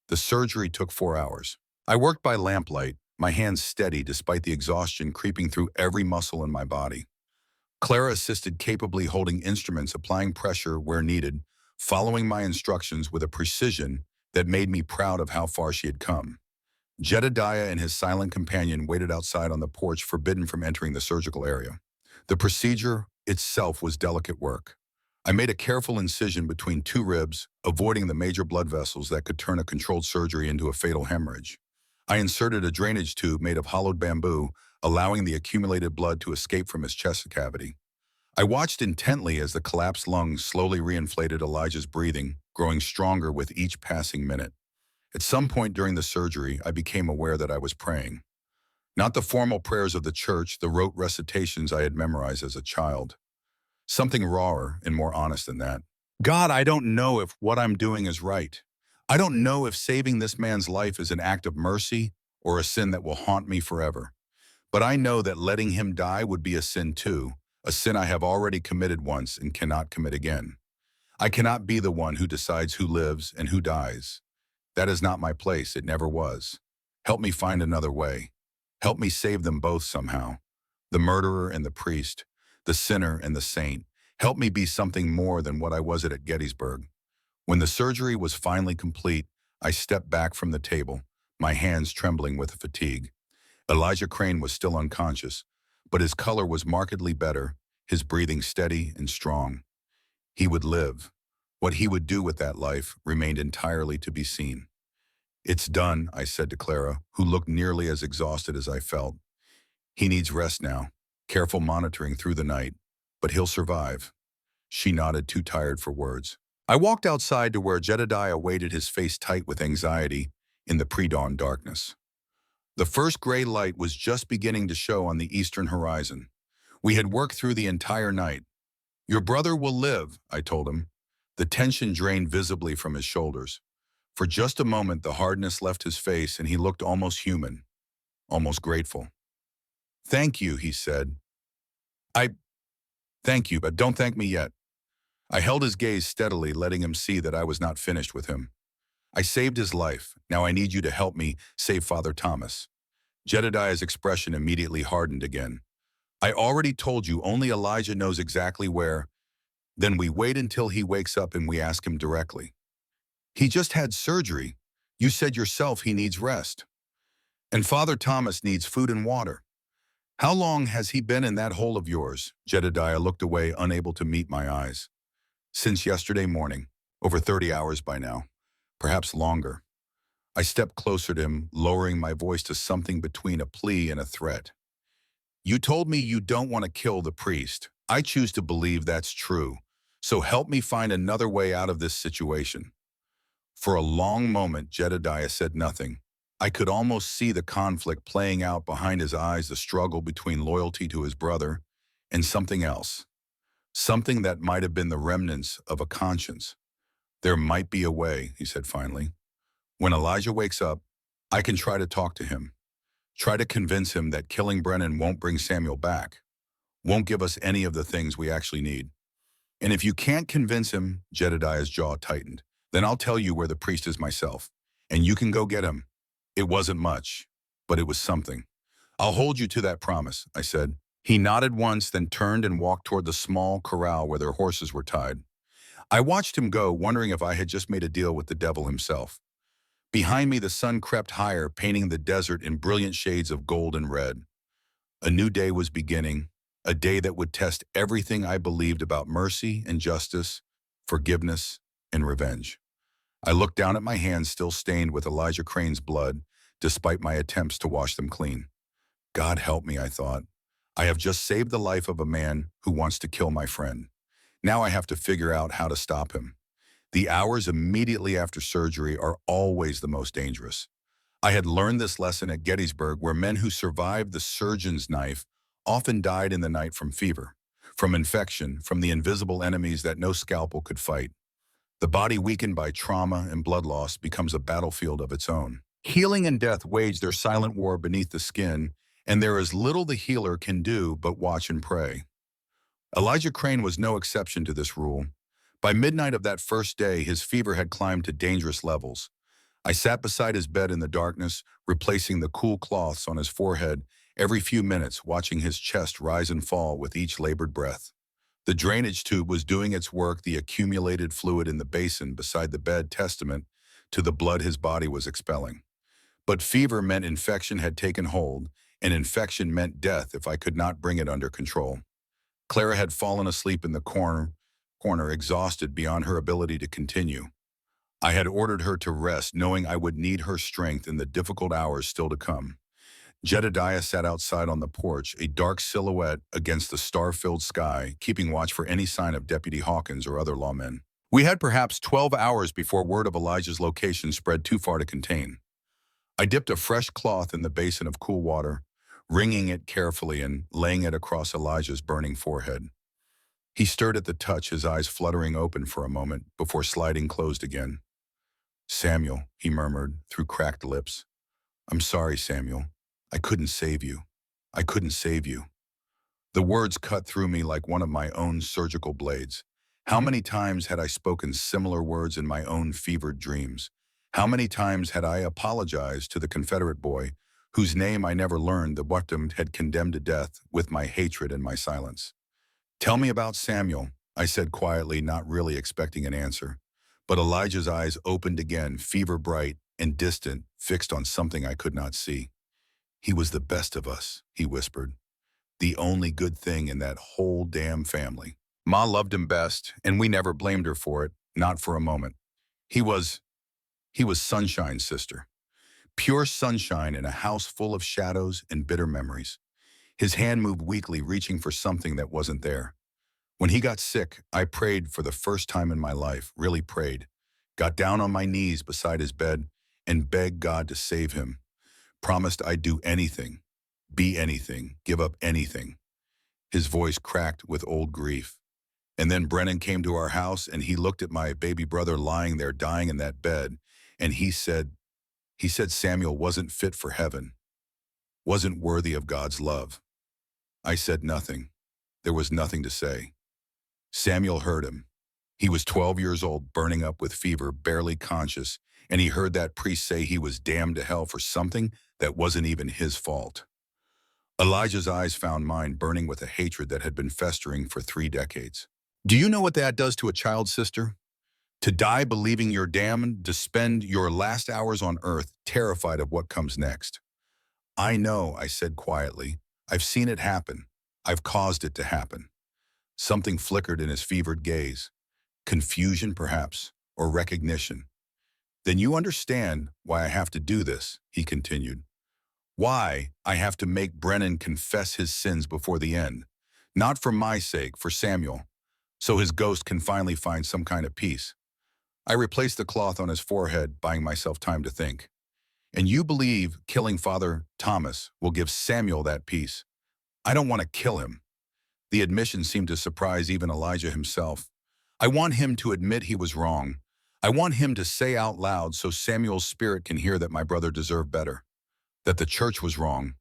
Speaker 1: The surgery took 4 hours. I worked by lamplight, my hands steady despite the exhaustion creeping through every muscle in my body. Clara assisted, capably holding instruments, applying pressure where needed, following my instructions with a precision that made me proud of how far she had come. Jedediah and his silent companion waited outside on the porch, forbidden from entering the surgical area. The procedure itself was delicate work. I made a careful incision between 2 ribs, avoiding the major blood vessels that could turn a controlled surgery into a fatal hemorrhage. I inserted a drainage tube made of hollowed bamboo, allowing the accumulated blood to escape from his chest cavity. I watched intently as the collapsed lungs slowly reinflated Elijah's breathing, growing stronger with each passing minute. At some point during the surgery, I became aware that I was praying. Not the formal prayers of the church, the rote recitations I had memorized as a child. Something rawer and more honest than that. God, I don't know if what I'm doing is right. I don't know if saving this man's life is an act of mercy or a sin that will haunt me forever. But I know that letting him die would be a sin too, a sin I have already committed once and cannot commit again. I cannot be the one who decides who lives and who dies. That is not my place, it never was. Help me find another way. Help me save them both somehow. The murderer and the priest, the sinner and the saint. Help me be something more than what I was at Gettysburg. When the surgery was finally complete, I stepped back from the table, my hands trembling with fatigue. Elijah Crane was still unconscious, but his color was markedly better, his breathing steady and strong. He would live. What he would do with that life remained entirely to be seen. It's done, I said to Clara, who looked nearly as exhausted as I felt. He needs rest now, careful monitoring through the night, but he'll survive. She nodded, too tired for words. I walked outside to where Jedediah waited, his face tight with anxiety in the pre-dawn darkness. The first gray light was just beginning to show on the eastern horizon. We had worked through the entire night. Your brother will live, I told him. The tension drained visibly from his shoulders. For just a moment, the hardness left his face and he looked almost human, almost grateful. Thank you, he said. I thank you, but don't thank me yet. I held his gaze steadily, letting him see that I was not finished with him. I saved his life. Now I need you to help me save Father Thomas. Jedediah's expression immediately hardened again. I already told you only Elijah knows exactly where. Then we wait until he wakes up and we ask him directly. He just had surgery. You said yourself he needs rest. And Father Thomas needs food and water. How long has he been in that hole of yours? Jedediah looked away, unable to meet my eyes. Since yesterday morning. Over 30 hours by now. Perhaps longer. I stepped closer to him, lowering my voice to something between a plea and a threat. You told me you don't want to kill the priest. I choose to believe that's true. So help me find another way out of this situation. For a long moment, Jedediah said nothing. I could almost see the conflict playing out behind his eyes, the struggle between loyalty to his brother and something else. Something that might have been the remnants of a conscience. There might be a way, he said finally. When Elijah wakes up, I can try to talk to him. Try to convince him that killing Brennan won't bring Samuel back. Won't give us any of the things we actually need. And if you can't convince him, Jedediah's jaw tightened, then I'll tell you where the priest is myself. And you can go get him. It wasn't much, but it was something. I'll hold you to that promise, I said. He nodded once, then turned and walked toward the small corral where their horses were tied. I watched him go, wondering if I had just made a deal with the devil himself. Behind me, the sun crept higher, painting the desert in brilliant shades of gold and red. A new day was beginning, a day that would test everything I believed about mercy and justice, forgiveness and revenge. I looked down at my hands still stained with Elijah Crane's blood, despite my attempts to wash them clean. God help me, I thought. I have just saved the life of a man who wants to kill my friend. Now I have to figure out how to stop him. The hours immediately after surgery are always the most dangerous. I had learned this lesson at Gettysburg, where men who survived the surgeon's knife often died in the night from fever, from infection, from the invisible enemies that no scalpel could fight. The body weakened by trauma and blood loss becomes a battlefield of its own. Healing and death wage their silent war beneath the skin, and there is little the healer can do but watch and pray. Elijah Crane was no exception to this rule. By midnight of that first day, his fever had climbed to dangerous levels. I sat beside his bed in the darkness, replacing the cool cloths on his forehead every few minutes, watching his chest rise and fall with each labored breath. The drainage tube was doing its work, the accumulated fluid in the basin beside the bed testament to the blood his body was expelling. But fever meant infection had taken hold, and infection meant death if I could not bring it under control. Clara had fallen asleep in the corner, exhausted beyond her ability to continue. I had ordered her to rest, knowing I would need her strength in the difficult hours still to come. Jedediah sat outside on the porch, a dark silhouette against the star-filled sky, keeping watch for any sign of Deputy Hawkins or other lawmen. We had perhaps 12 hours before word of Elijah's location spread too far to contain. I dipped a fresh cloth in the basin of cool water, wringing it carefully and laying it across Elijah's burning forehead. He stirred at the touch, his eyes fluttering open for a moment before sliding closed again. Samuel, he murmured through cracked lips. I'm sorry, Samuel. I couldn't save you. I couldn't save you. The words cut through me like one of my own surgical blades. How many times had I spoken similar words in my own fevered dreams? How many times had I apologized to the Confederate boy, whose name I never learned, the victim had condemned to death with my hatred and my silence? Tell me about Samuel, I said quietly, not really expecting an answer. But Elijah's eyes opened again, fever bright and distant, fixed on something I could not see. He was the best of us, he whispered. The only good thing in that whole damn family. Ma loved him best, and we never blamed her for it, not for a moment. He was Sunshine's sister. Pure sunshine in a house full of shadows and bitter memories. His hand moved weakly, reaching for something that wasn't there. When he got sick, I prayed for the first time in my life, really prayed. Got down on my knees beside his bed and begged God to save him. Promised I'd do anything, be anything, give up anything. His voice cracked with old grief. And then Brennan came to our house and he looked at my baby brother lying there dying in that bed. And he said Samuel wasn't fit for heaven, wasn't worthy of God's love. I said nothing. There was nothing to say. Samuel heard him. He was 12 years old, burning up with fever, barely conscious, and he heard that priest say he was damned to hell for something that wasn't even his fault. Elijah's eyes found mine, burning with a hatred that had been festering for 3 decades. Do you know what that does to a child, sister? To die believing you're damned, to spend your last hours on earth terrified of what comes next. I know, I said quietly. I've seen it happen. I've caused it to happen. Something flickered in his fevered gaze. Confusion, perhaps, or recognition. Then you understand why I have to do this, he continued. Why I have to make Brennan confess his sins before the end. Not for my sake, for Samuel, so his ghost can finally find some kind of peace. I replaced the cloth on his forehead, buying myself time to think. And you believe killing Father Thomas will give Samuel that peace? I don't want to kill him. The admission seemed to surprise even Elijah himself. I want him to admit he was wrong. I want him to say out loud so Samuel's spirit can hear that my brother deserved better, that the church was wrong,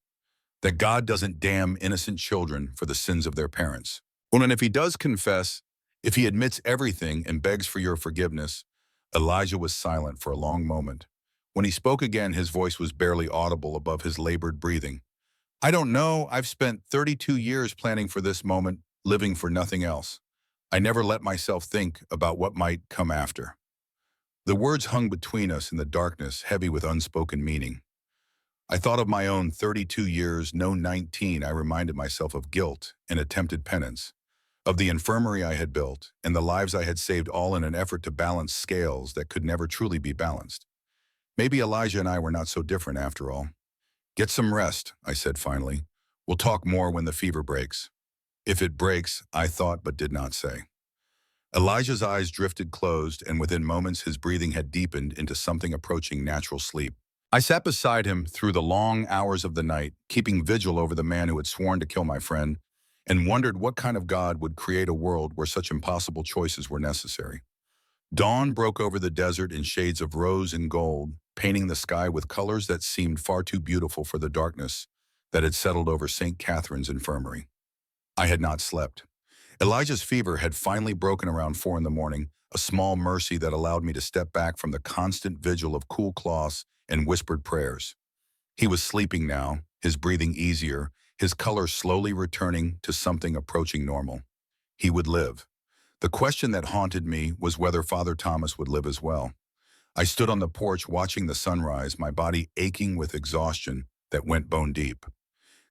Speaker 1: that God doesn't damn innocent children for the sins of their parents. Well, and if he does confess, if he admits everything and begs for your forgiveness, Elijah was silent for a long moment. When he spoke again, his voice was barely audible above his labored breathing. I don't know. I've spent 32 years planning for this moment, living for nothing else. I never let myself think about what might come after. The words hung between us in the darkness, heavy with unspoken meaning. I thought of my own 32 years, no 19. I reminded myself of guilt and attempted penance, of the infirmary I had built and the lives I had saved, all in an effort to balance scales that could never truly be balanced. Maybe Elijah and I were not so different after all. Get some rest, I said finally. We'll talk more when the fever breaks. If it breaks, I thought but did not say. Elijah's eyes drifted closed, and within moments his breathing had deepened into something approaching natural sleep. I sat beside him through the long hours of the night, keeping vigil over the man who had sworn to kill my friend, and wondered what kind of God would create a world where such impossible choices were necessary. Dawn broke over the desert in shades of rose and gold, painting the sky with colors that seemed far too beautiful for the darkness that had settled over St. Catherine's infirmary. I had not slept. Elijah's fever had finally broken around 4 a.m, a small mercy that allowed me to step back from the constant vigil of cool cloths and whispered prayers. He was sleeping now, his breathing easier, his color slowly returning to something approaching normal. He would live. The question that haunted me was whether Father Thomas would live as well. I stood on the porch watching the sunrise, my body aching with exhaustion that went bone deep.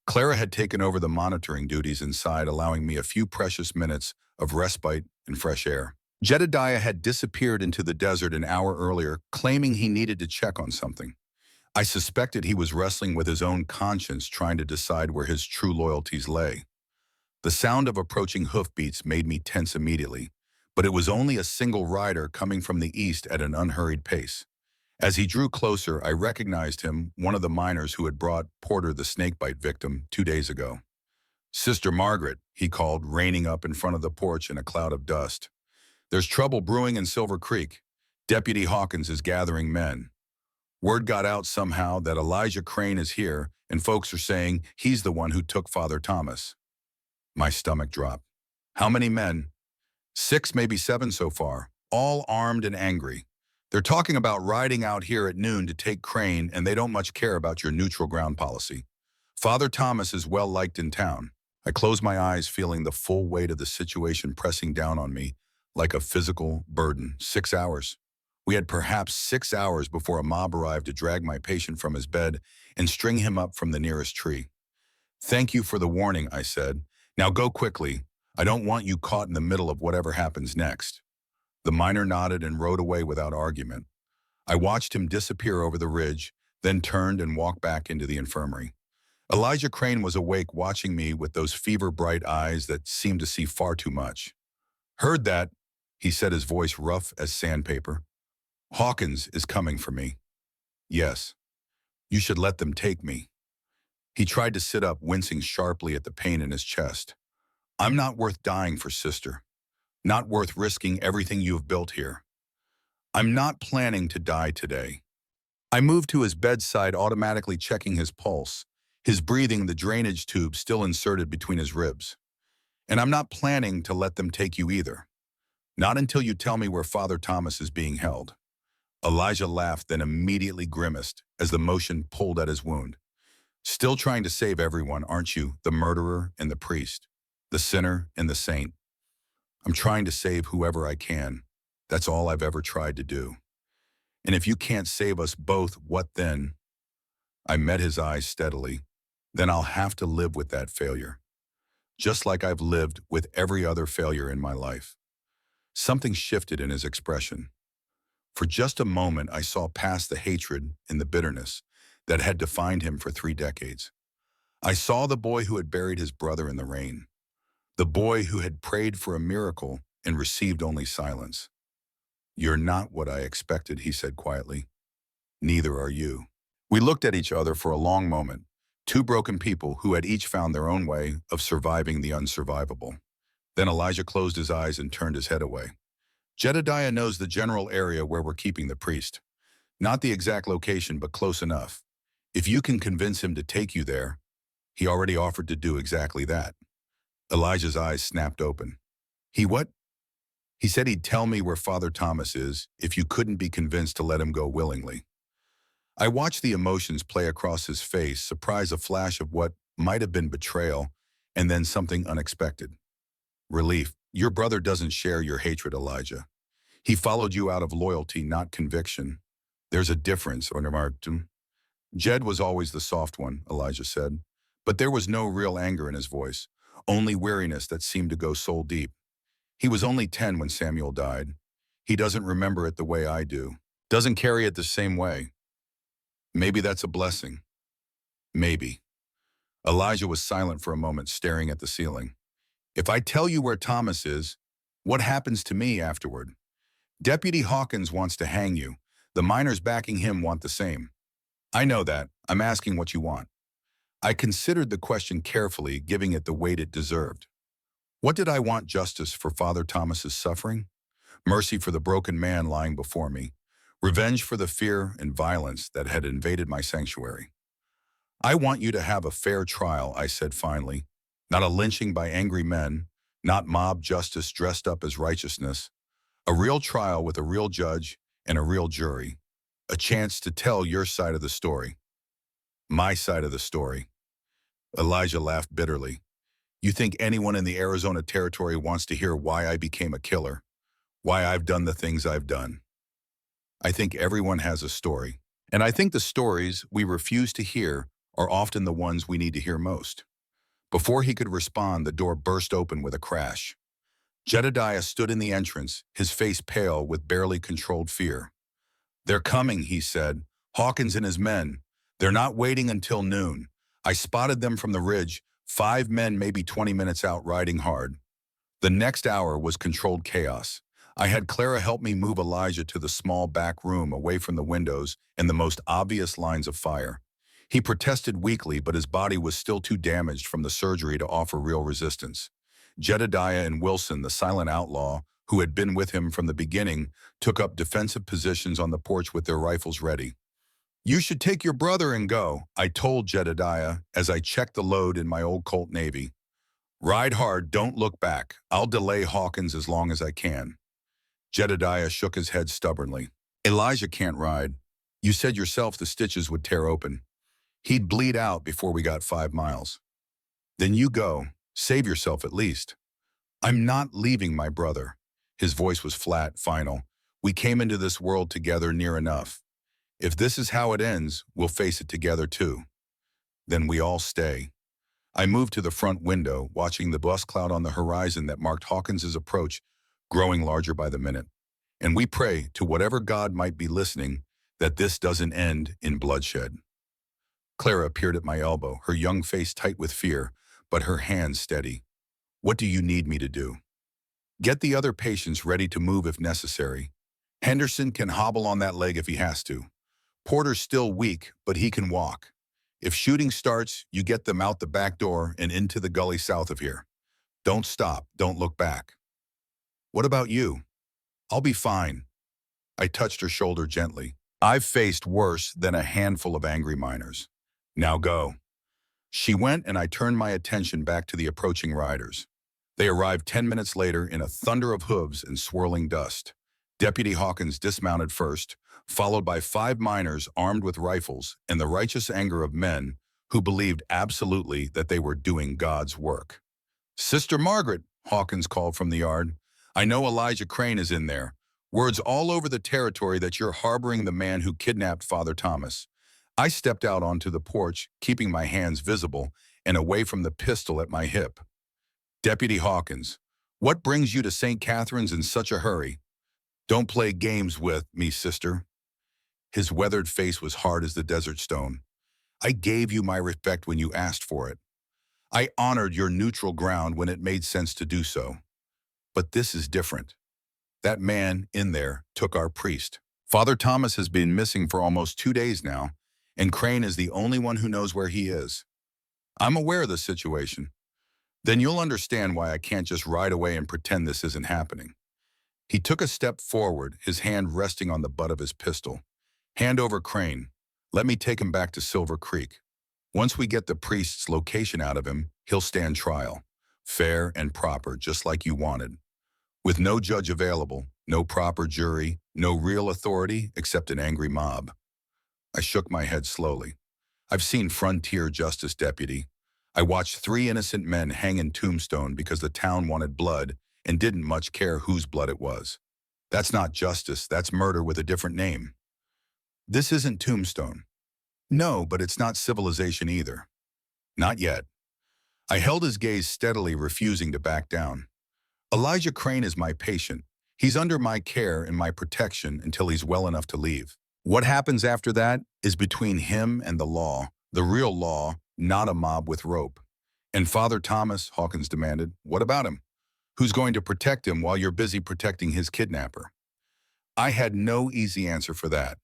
Speaker 1: Clara had taken over the monitoring duties inside, allowing me a few precious minutes of respite and fresh air. Jedediah had disappeared into the desert an hour earlier, claiming he needed to check on something. I suspected he was wrestling with his own conscience, trying to decide where his true loyalties lay. The sound of approaching hoofbeats made me tense immediately, but it was only a single rider coming from the east at an unhurried pace. As he drew closer, I recognized him, one of the miners who had brought Porter, the snakebite victim, 2 days ago. "Sister Margaret," he called, reining up in front of the porch in a cloud of dust. "There's trouble brewing in Silver Creek. Deputy Hawkins is gathering men. Word got out somehow that Elijah Crane is here, and folks are saying he's the one who took Father Thomas." My stomach dropped. "How many men?" "6, maybe 7 so far, all armed and angry. They're talking about riding out here at noon to take Crane, and they don't much care about your neutral ground policy. Father Thomas is well liked in town." I closed my eyes, feeling the full weight of the situation pressing down on me like a physical burden. 6 hours. We had perhaps 6 hours before a mob arrived to drag my patient from his bed and string him up from the nearest tree. "Thank you for the warning," I said. "Now go quickly. I don't want you caught in the middle of whatever happens next." The miner nodded and rode away without argument. I watched him disappear over the ridge, then turned and walked back into the infirmary. Elijah Crane was awake, watching me with those fever-bright eyes that seemed to see far too much. "Heard that," he said, his voice rough as sandpaper. "Hawkins is coming for me." "Yes. You should let them take me." He tried to sit up, wincing sharply at the pain in his chest. I'm not worth dying for, sister. Not worth risking everything you have built here. I'm not planning to die today. I moved to his bedside, automatically checking his pulse, his breathing, the drainage tube still inserted between his ribs. And I'm not planning to let them take you either. Not until you tell me where Father Thomas is being held. Elijah laughed, then immediately grimaced as the motion pulled at his wound. Still trying to save everyone, aren't you? The murderer and the priest, the sinner and the saint. I'm trying to save whoever I can. That's all I've ever tried to do. And if you can't save us both, what then? I met his eyes steadily. Then I'll have to live with that failure. Just like I've lived with every other failure in my life. Something shifted in his expression. For just a moment, I saw past the hatred and the bitterness that had defined him for 3 decades. I saw the boy who had buried his brother in the rain. The boy who had prayed for a miracle and received only silence. You're not what I expected, he said quietly. Neither are you. We looked at each other for a long moment, two broken people who had each found their own way of surviving the unsurvivable. Then Elijah closed his eyes and turned his head away. Jedediah knows the general area where we're keeping the priest. Not the exact location, but close enough. If you can convince him to take you there, he already offered to do exactly that. Elijah's eyes snapped open. He what? He said he'd tell me where Father Thomas is if you couldn't be convinced to let him go willingly. I watched the emotions play across his face, surprise, a flash of what might have been betrayal, and then something unexpected. Relief. Your brother doesn't share your hatred, Elijah. He followed you out of loyalty, not conviction. There's a difference, or remarked. Jed was always the soft one, Elijah said. But there was no real anger in his voice, only weariness that seemed to go soul deep. He was only 10 when Samuel died. He doesn't remember it the way I do. Doesn't carry it the same way. Maybe that's a blessing. Maybe. Elijah was silent for a moment, staring at the ceiling. If I tell you where Thomas is, what happens to me afterward? Deputy Hawkins wants to hang you. The miners backing him want the same. I know that. I'm asking what you want. I considered the question carefully, giving it the weight it deserved. What did I want? Justice for Father Thomas's suffering? Mercy for the broken man lying before me? Revenge for the fear and violence that had invaded my sanctuary? I want you to have a fair trial, I said finally. Not a lynching by angry men, not mob justice dressed up as righteousness. A real trial with a real judge and a real jury. A chance to tell your side of the story. My side of the story. Elijah laughed bitterly. You think anyone in the Arizona territory wants to hear why I became a killer? Why I've done the things I've done? I think everyone has a story. And I think the stories we refuse to hear are often the ones we need to hear most. Before he could respond, the door burst open with a crash. Jedediah stood in the entrance, his face pale with barely controlled fear. They're coming, he said. Hawkins and his men. They're not waiting until noon. I spotted them from the ridge, 5 men maybe 20 minutes out riding hard. The next hour was controlled chaos. I had Clara help me move Elijah to the small back room away from the windows and the most obvious lines of fire. He protested weakly, but his body was still too damaged from the surgery to offer real resistance. Jedediah and Wilson, the silent outlaw, who had been with him from the beginning, took up defensive positions on the porch with their rifles ready. You should take your brother and go, I told Jedediah as I checked the load in my old Colt Navy. Ride hard, don't look back. I'll delay Hawkins as long as I can. Jedediah shook his head stubbornly. Elijah can't ride. You said yourself the stitches would tear open. He'd bleed out before we got 5 miles. Then you go. Save yourself at least. I'm not leaving my brother. His voice was flat, final. We came into this world together near enough. If this is how it ends, we'll face it together too. Then we all stay. I moved to the front window, watching the dust cloud on the horizon that marked Hawkins's approach, growing larger by the minute. And we pray to whatever God might be listening that this doesn't end in bloodshed. Clara appeared at my elbow, her young face tight with fear, but her hands steady. What do you need me to do? Get the other patients ready to move if necessary. Henderson can hobble on that leg if he has to. Porter's still weak, but he can walk. If shooting starts, you get them out the back door and into the gully south of here. Don't stop. Don't look back. What about you? I'll be fine. I touched her shoulder gently. I've faced worse than a handful of angry miners. Now go. She went and I turned my attention back to the approaching riders. They arrived 10 minutes later in a thunder of hooves and swirling dust. Deputy Hawkins dismounted first, followed by 5 miners armed with rifles and the righteous anger of men who believed absolutely that they were doing God's work. "Sister Margaret," Hawkins called from the yard, "I know Elijah Crane is in there. Words all over the territory that you're harboring the man who kidnapped Father Thomas." I stepped out onto the porch, keeping my hands visible and away from the pistol at my hip. "Deputy Hawkins, what brings you to St. Catherine's in such a hurry? Don't play games with me, sister." His weathered face was hard as the desert stone. "I gave you my respect when you asked for it. I honored your neutral ground when it made sense to do so. But this is different. That man in there took our priest. Father Thomas has been missing for almost 2 days now, and Crane is the only one who knows where he is. I'm aware of the situation. Then you'll understand why I can't just ride away and pretend this isn't happening." He took a step forward, his hand resting on the butt of his pistol. "Hand over Crane. Let me take him back to Silver Creek. Once we get the priest's location out of him, he'll stand trial. Fair and proper, just like you wanted. With no judge available, no proper jury, no real authority except an angry mob." I shook my head slowly. "I've seen frontier justice, deputy. I watched 3 innocent men hang in Tombstone because the town wanted blood and didn't much care whose blood it was. That's not justice, that's murder with a different name. This isn't Tombstone. No, but it's not civilization either. Not yet." I held his gaze steadily, refusing to back down. "Elijah Crane is my patient. He's under my care and my protection until he's well enough to leave. What happens after that is between him and the law, the real law, not a mob with rope." "And Father Thomas," Hawkins demanded, "what about him? Who's going to protect him while you're busy protecting his kidnapper?" I had no easy answer for that.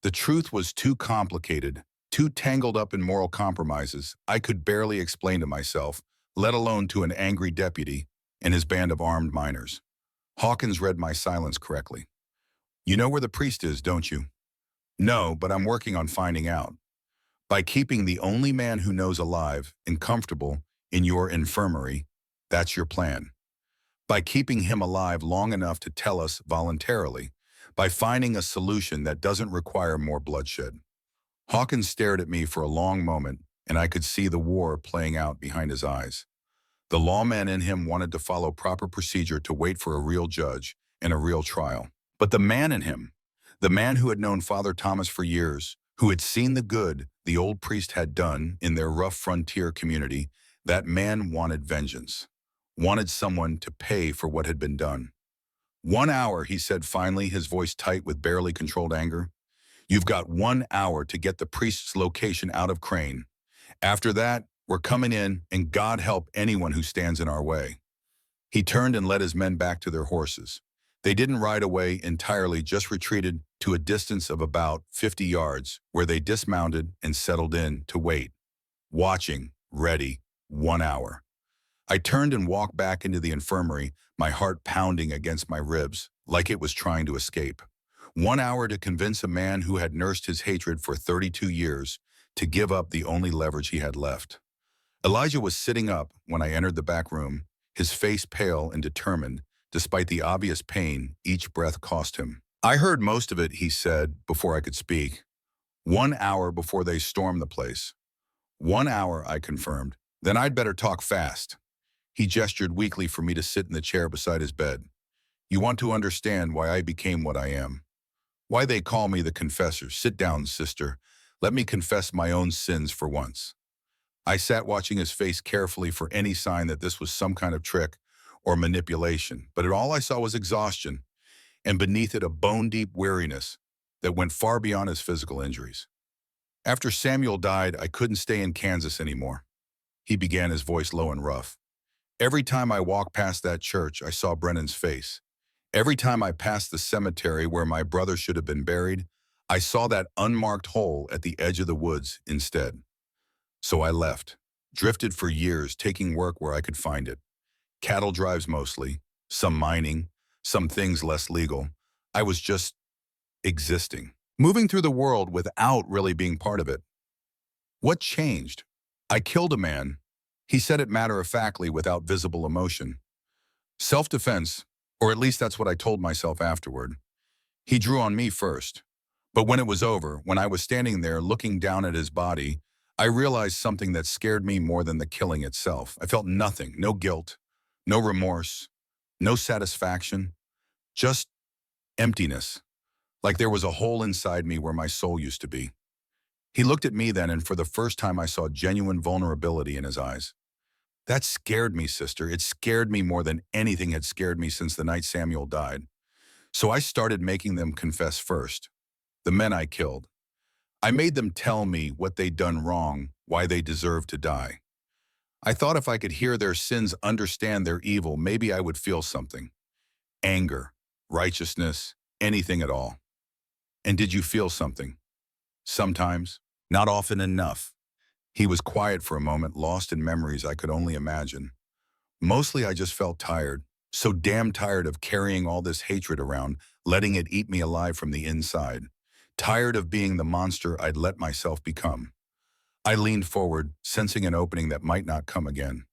Speaker 1: The truth was too complicated, too tangled up in moral compromises I could barely explain to myself, let alone to an angry deputy and his band of armed miners. Hawkins read my silence correctly. "You know where the priest is, don't you?" "No, but I'm working on finding out. By keeping the only man who knows alive and comfortable in your infirmary, that's your plan. By keeping him alive long enough to tell us voluntarily, by finding a solution that doesn't require more bloodshed." Hawkins stared at me for a long moment, and I could see the war playing out behind his eyes. The lawman in him wanted to follow proper procedure to wait for a real judge and a real trial. But the man in him, the man who had known Father Thomas for years, who had seen the good the old priest had done in their rough frontier community, that man wanted vengeance, wanted someone to pay for what had been done. "1 hour," he said finally, his voice tight with barely controlled anger. "You've got 1 hour to get the priest's location out of Crane. After that, we're coming in, and God help anyone who stands in our way." He turned and led his men back to their horses. They didn't ride away entirely, just retreated to a distance of about 50 yards, where they dismounted and settled in to wait. Watching, ready, 1 hour. I turned and walked back into the infirmary, my heart pounding against my ribs, like it was trying to escape. 1 hour to convince a man who had nursed his hatred for 32 years to give up the only leverage he had left. Elijah was sitting up when I entered the back room, his face pale and determined, despite the obvious pain each breath cost him. "I heard most of it," he said, before I could speak. 1 hour before they stormed the place." 1 hour, I confirmed. "Then I'd better talk fast." He gestured weakly for me to sit in the chair beside his bed. "You want to understand why I became what I am. Why they call me the confessor. Sit down, sister. Let me confess my own sins for once." I sat watching his face carefully for any sign that this was some kind of trick or manipulation, but all I saw was exhaustion, and beneath it a bone-deep weariness that went far beyond his physical injuries. "After Samuel died, I couldn't stay in Kansas anymore," he began, his voice low and rough. "Every time I walked past that church, I saw Brennan's face. Every time I passed the cemetery where my brother should have been buried, I saw that unmarked hole at the edge of the woods instead. So I left, drifted for years, taking work where I could find it. Cattle drives mostly, some mining, some things less legal. I was just existing, moving through the world without really being part of it. What changed? I killed a man. He said it matter-of-factly without visible emotion. Self-defense, or at least that's what I told myself afterward. He drew on me first. But when it was over, when I was standing there looking down at his body, I realized something that scared me more than the killing itself. I felt nothing, no guilt, no remorse, no satisfaction, just emptiness, like there was a hole inside me where my soul used to be. He looked at me then, and for the first time I saw genuine vulnerability in his eyes. That scared me, sister. It scared me more than anything had scared me since the night Samuel died. So I started making them confess first. The men I killed. I made them tell me what they'd done wrong, why they deserved to die. I thought if I could hear their sins, understand their evil, maybe I would feel something. Anger, righteousness, anything at all. And did you feel something? Sometimes. Not often enough. He was quiet for a moment, lost in memories I could only imagine. Mostly I just felt tired, so damn tired of carrying all this hatred around, letting it eat me alive from the inside. Tired of being the monster I'd let myself become. I leaned forward, sensing an opening that might not come again.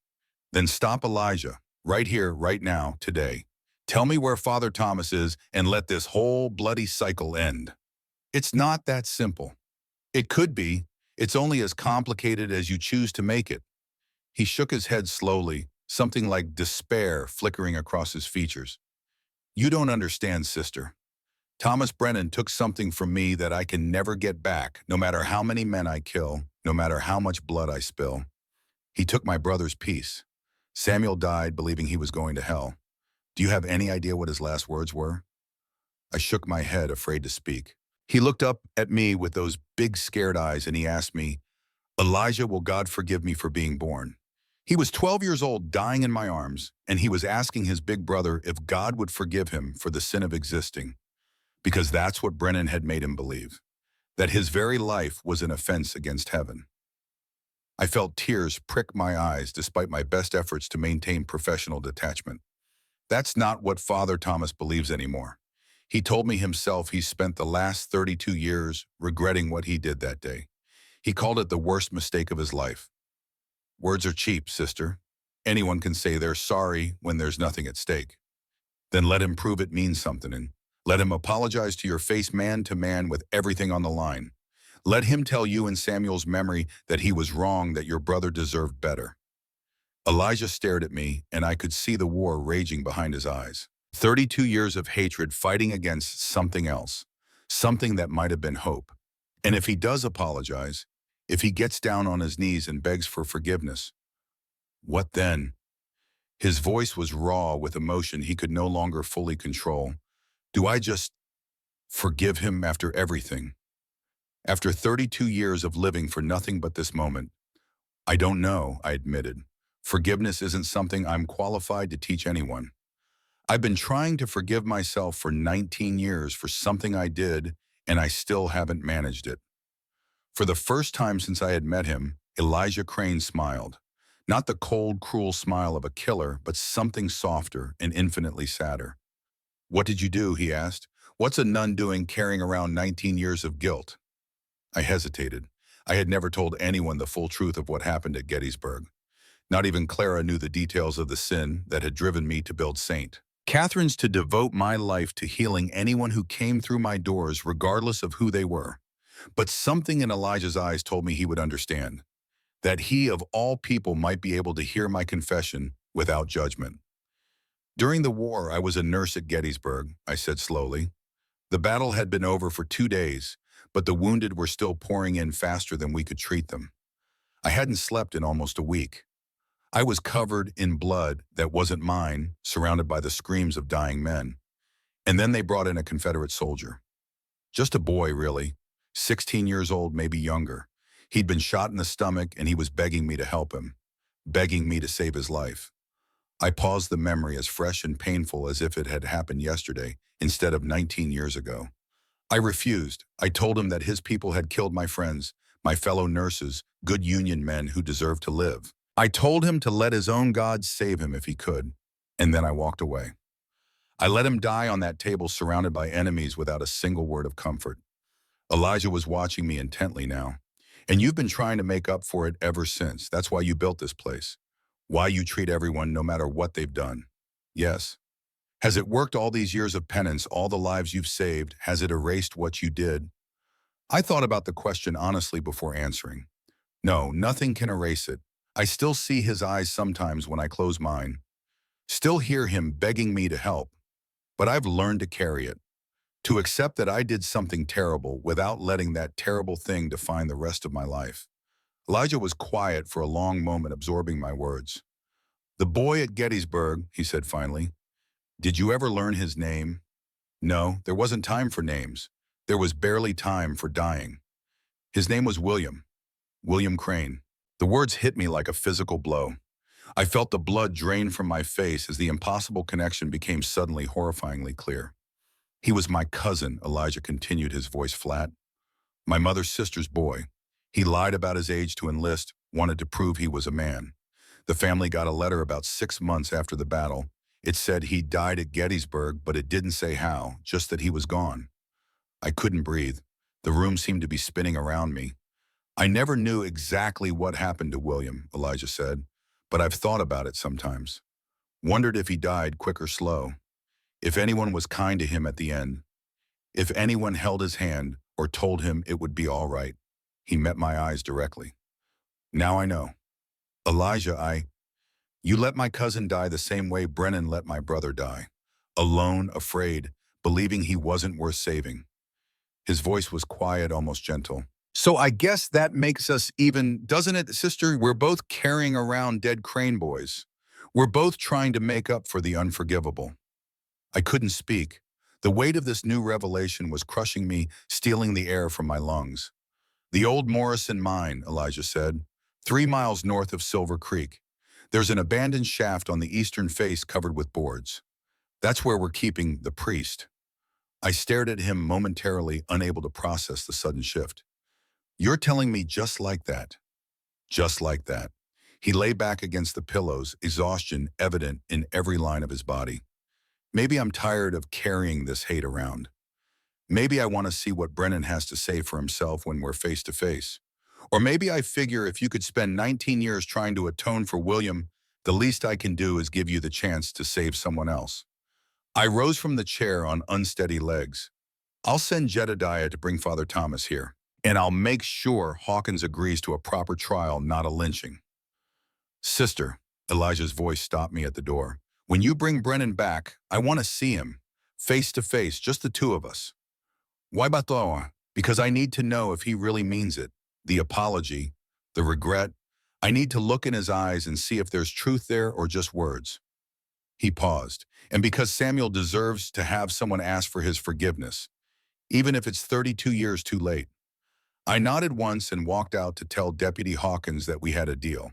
Speaker 1: Then stop, Elijah, right here, right now, today. Tell me where Father Thomas is and let this whole bloody cycle end. It's not that simple. It could be. It's only as complicated as you choose to make it. He shook his head slowly, something like despair flickering across his features. You don't understand, sister. Thomas Brennan took something from me that I can never get back, no matter how many men I kill, no matter how much blood I spill. He took my brother's peace. Samuel died believing he was going to hell. Do you have any idea what his last words were? I shook my head, afraid to speak. He looked up at me with those big scared eyes and he asked me, Elijah, will God forgive me for being born? He was 12 years old, dying in my arms, and he was asking his big brother if God would forgive him for the sin of existing. Because that's what Brennan had made him believe, that his very life was an offense against heaven. I felt tears prick my eyes despite my best efforts to maintain professional detachment. That's not what Father Thomas believes anymore. He told me himself he spent the last 32 years regretting what he did that day. He called it the worst mistake of his life. Words are cheap, sister. Anyone can say they're sorry when there's nothing at stake. Then let him prove it means something, and let him apologize to your face man to man with everything on the line. Let him tell you in Samuel's memory that he was wrong, that your brother deserved better. Elijah stared at me, and I could see the war raging behind his eyes. 32 years of hatred fighting against something else, something that might have been hope. And if he does apologize, if he gets down on his knees and begs for forgiveness, what then? His voice was raw with emotion he could no longer fully control. Do I just forgive him after everything? After 32 years of living for nothing but this moment? I don't know, I admitted. Forgiveness isn't something I'm qualified to teach anyone. I've been trying to forgive myself for 19 years for something I did, and I still haven't managed it. For the first time since I had met him, Elijah Crane smiled. Not the cold, cruel smile of a killer, but something softer and infinitely sadder. What did you do? He asked. What's a nun doing carrying around 19 years of guilt? I hesitated. I had never told anyone the full truth of what happened at Gettysburg. Not even Clara knew the details of the sin that had driven me to build Saint Catherine's, to devote my life to healing anyone who came through my doors, regardless of who they were. But something in Elijah's eyes told me he would understand, that he of all people might be able to hear my confession without judgment. During the war, I was a nurse at Gettysburg, I said slowly. The battle had been over for 2 days, but the wounded were still pouring in faster than we could treat them. I hadn't slept in almost a week. I was covered in blood that wasn't mine, surrounded by the screams of dying men. And then they brought in a Confederate soldier. Just a boy, really. 16 years old, maybe younger. He'd been shot in the stomach and he was begging me to help him, begging me to save his life. I paused, the memory as fresh and painful as if it had happened yesterday instead of 19 years ago. I refused. I told him that his people had killed my friends, my fellow nurses, good Union men who deserved to live. I told him to let his own God save him if he could, and then I walked away. I let him die on that table surrounded by enemies without a single word of comfort. Elijah was watching me intently now. And you've been trying to make up for it ever since. That's why you built this place. Why you treat everyone no matter what they've done. Yes. Has it worked all these years of penance, all the lives you've saved? Has it erased what you did? I thought about the question honestly before answering. No, nothing can erase it. I still see his eyes sometimes when I close mine. Still hear him begging me to help. But I've learned to carry it. To accept that I did something terrible without letting that terrible thing define the rest of my life. Elijah was quiet for a long moment, absorbing my words. The boy at Gettysburg, he said finally. Did you ever learn his name? No, there wasn't time for names. There was barely time for dying. His name was William. William Crane. The words hit me like a physical blow. I felt the blood drain from my face as the impossible connection became suddenly horrifyingly clear. He was my cousin, Elijah continued, his voice flat. My mother's sister's boy. He lied about his age to enlist, wanted to prove he was a man. The family got a letter about 6 months after the battle. It said he died at Gettysburg, but it didn't say how, just that he was gone. I couldn't breathe. The room seemed to be spinning around me. I never knew exactly what happened to William, Elijah said, but I've thought about it sometimes. Wondered if he died quick or slow. If anyone was kind to him at the end. If anyone held his hand or told him it would be all right. He met my eyes directly. Now I know. Elijah, you let my cousin die the same way Brennan let my brother die. Alone, afraid, believing he wasn't worth saving. His voice was quiet, almost gentle. So I guess that makes us even, doesn't it, sister? We're both carrying around dead Crane boys. We're both trying to make up for the unforgivable. I couldn't speak. The weight of this new revelation was crushing me, stealing the air from my lungs. The old Morrison mine, Elijah said, 3 miles north of Silver Creek. There's an abandoned shaft on the eastern face covered with boards. That's where we're keeping the priest. I stared at him momentarily, unable to process the sudden shift. You're telling me just like that? Just like that. He lay back against the pillows, exhaustion evident in every line of his body. Maybe I'm tired of carrying this hate around. Maybe I want to see what Brennan has to say for himself when we're face to face. Or maybe I figure if you could spend 19 years trying to atone for William, the least I can do is give you the chance to save someone else. I rose from the chair on unsteady legs. I'll send Jedediah to bring Father Thomas here, and I'll make sure Hawkins agrees to a proper trial, not a lynching. Sister, Elijah's voice stopped me at the door. When you bring Brennan back, I want to see him, face to face, just the two of us. Why Batoa? Because I need to know if he really means it. The apology, the regret. I need to look in his eyes and see if there's truth there or just words. He paused, and because Samuel deserves to have someone ask for his forgiveness, even if it's 32 years too late. I nodded once and walked out to tell Deputy Hawkins that we had a deal.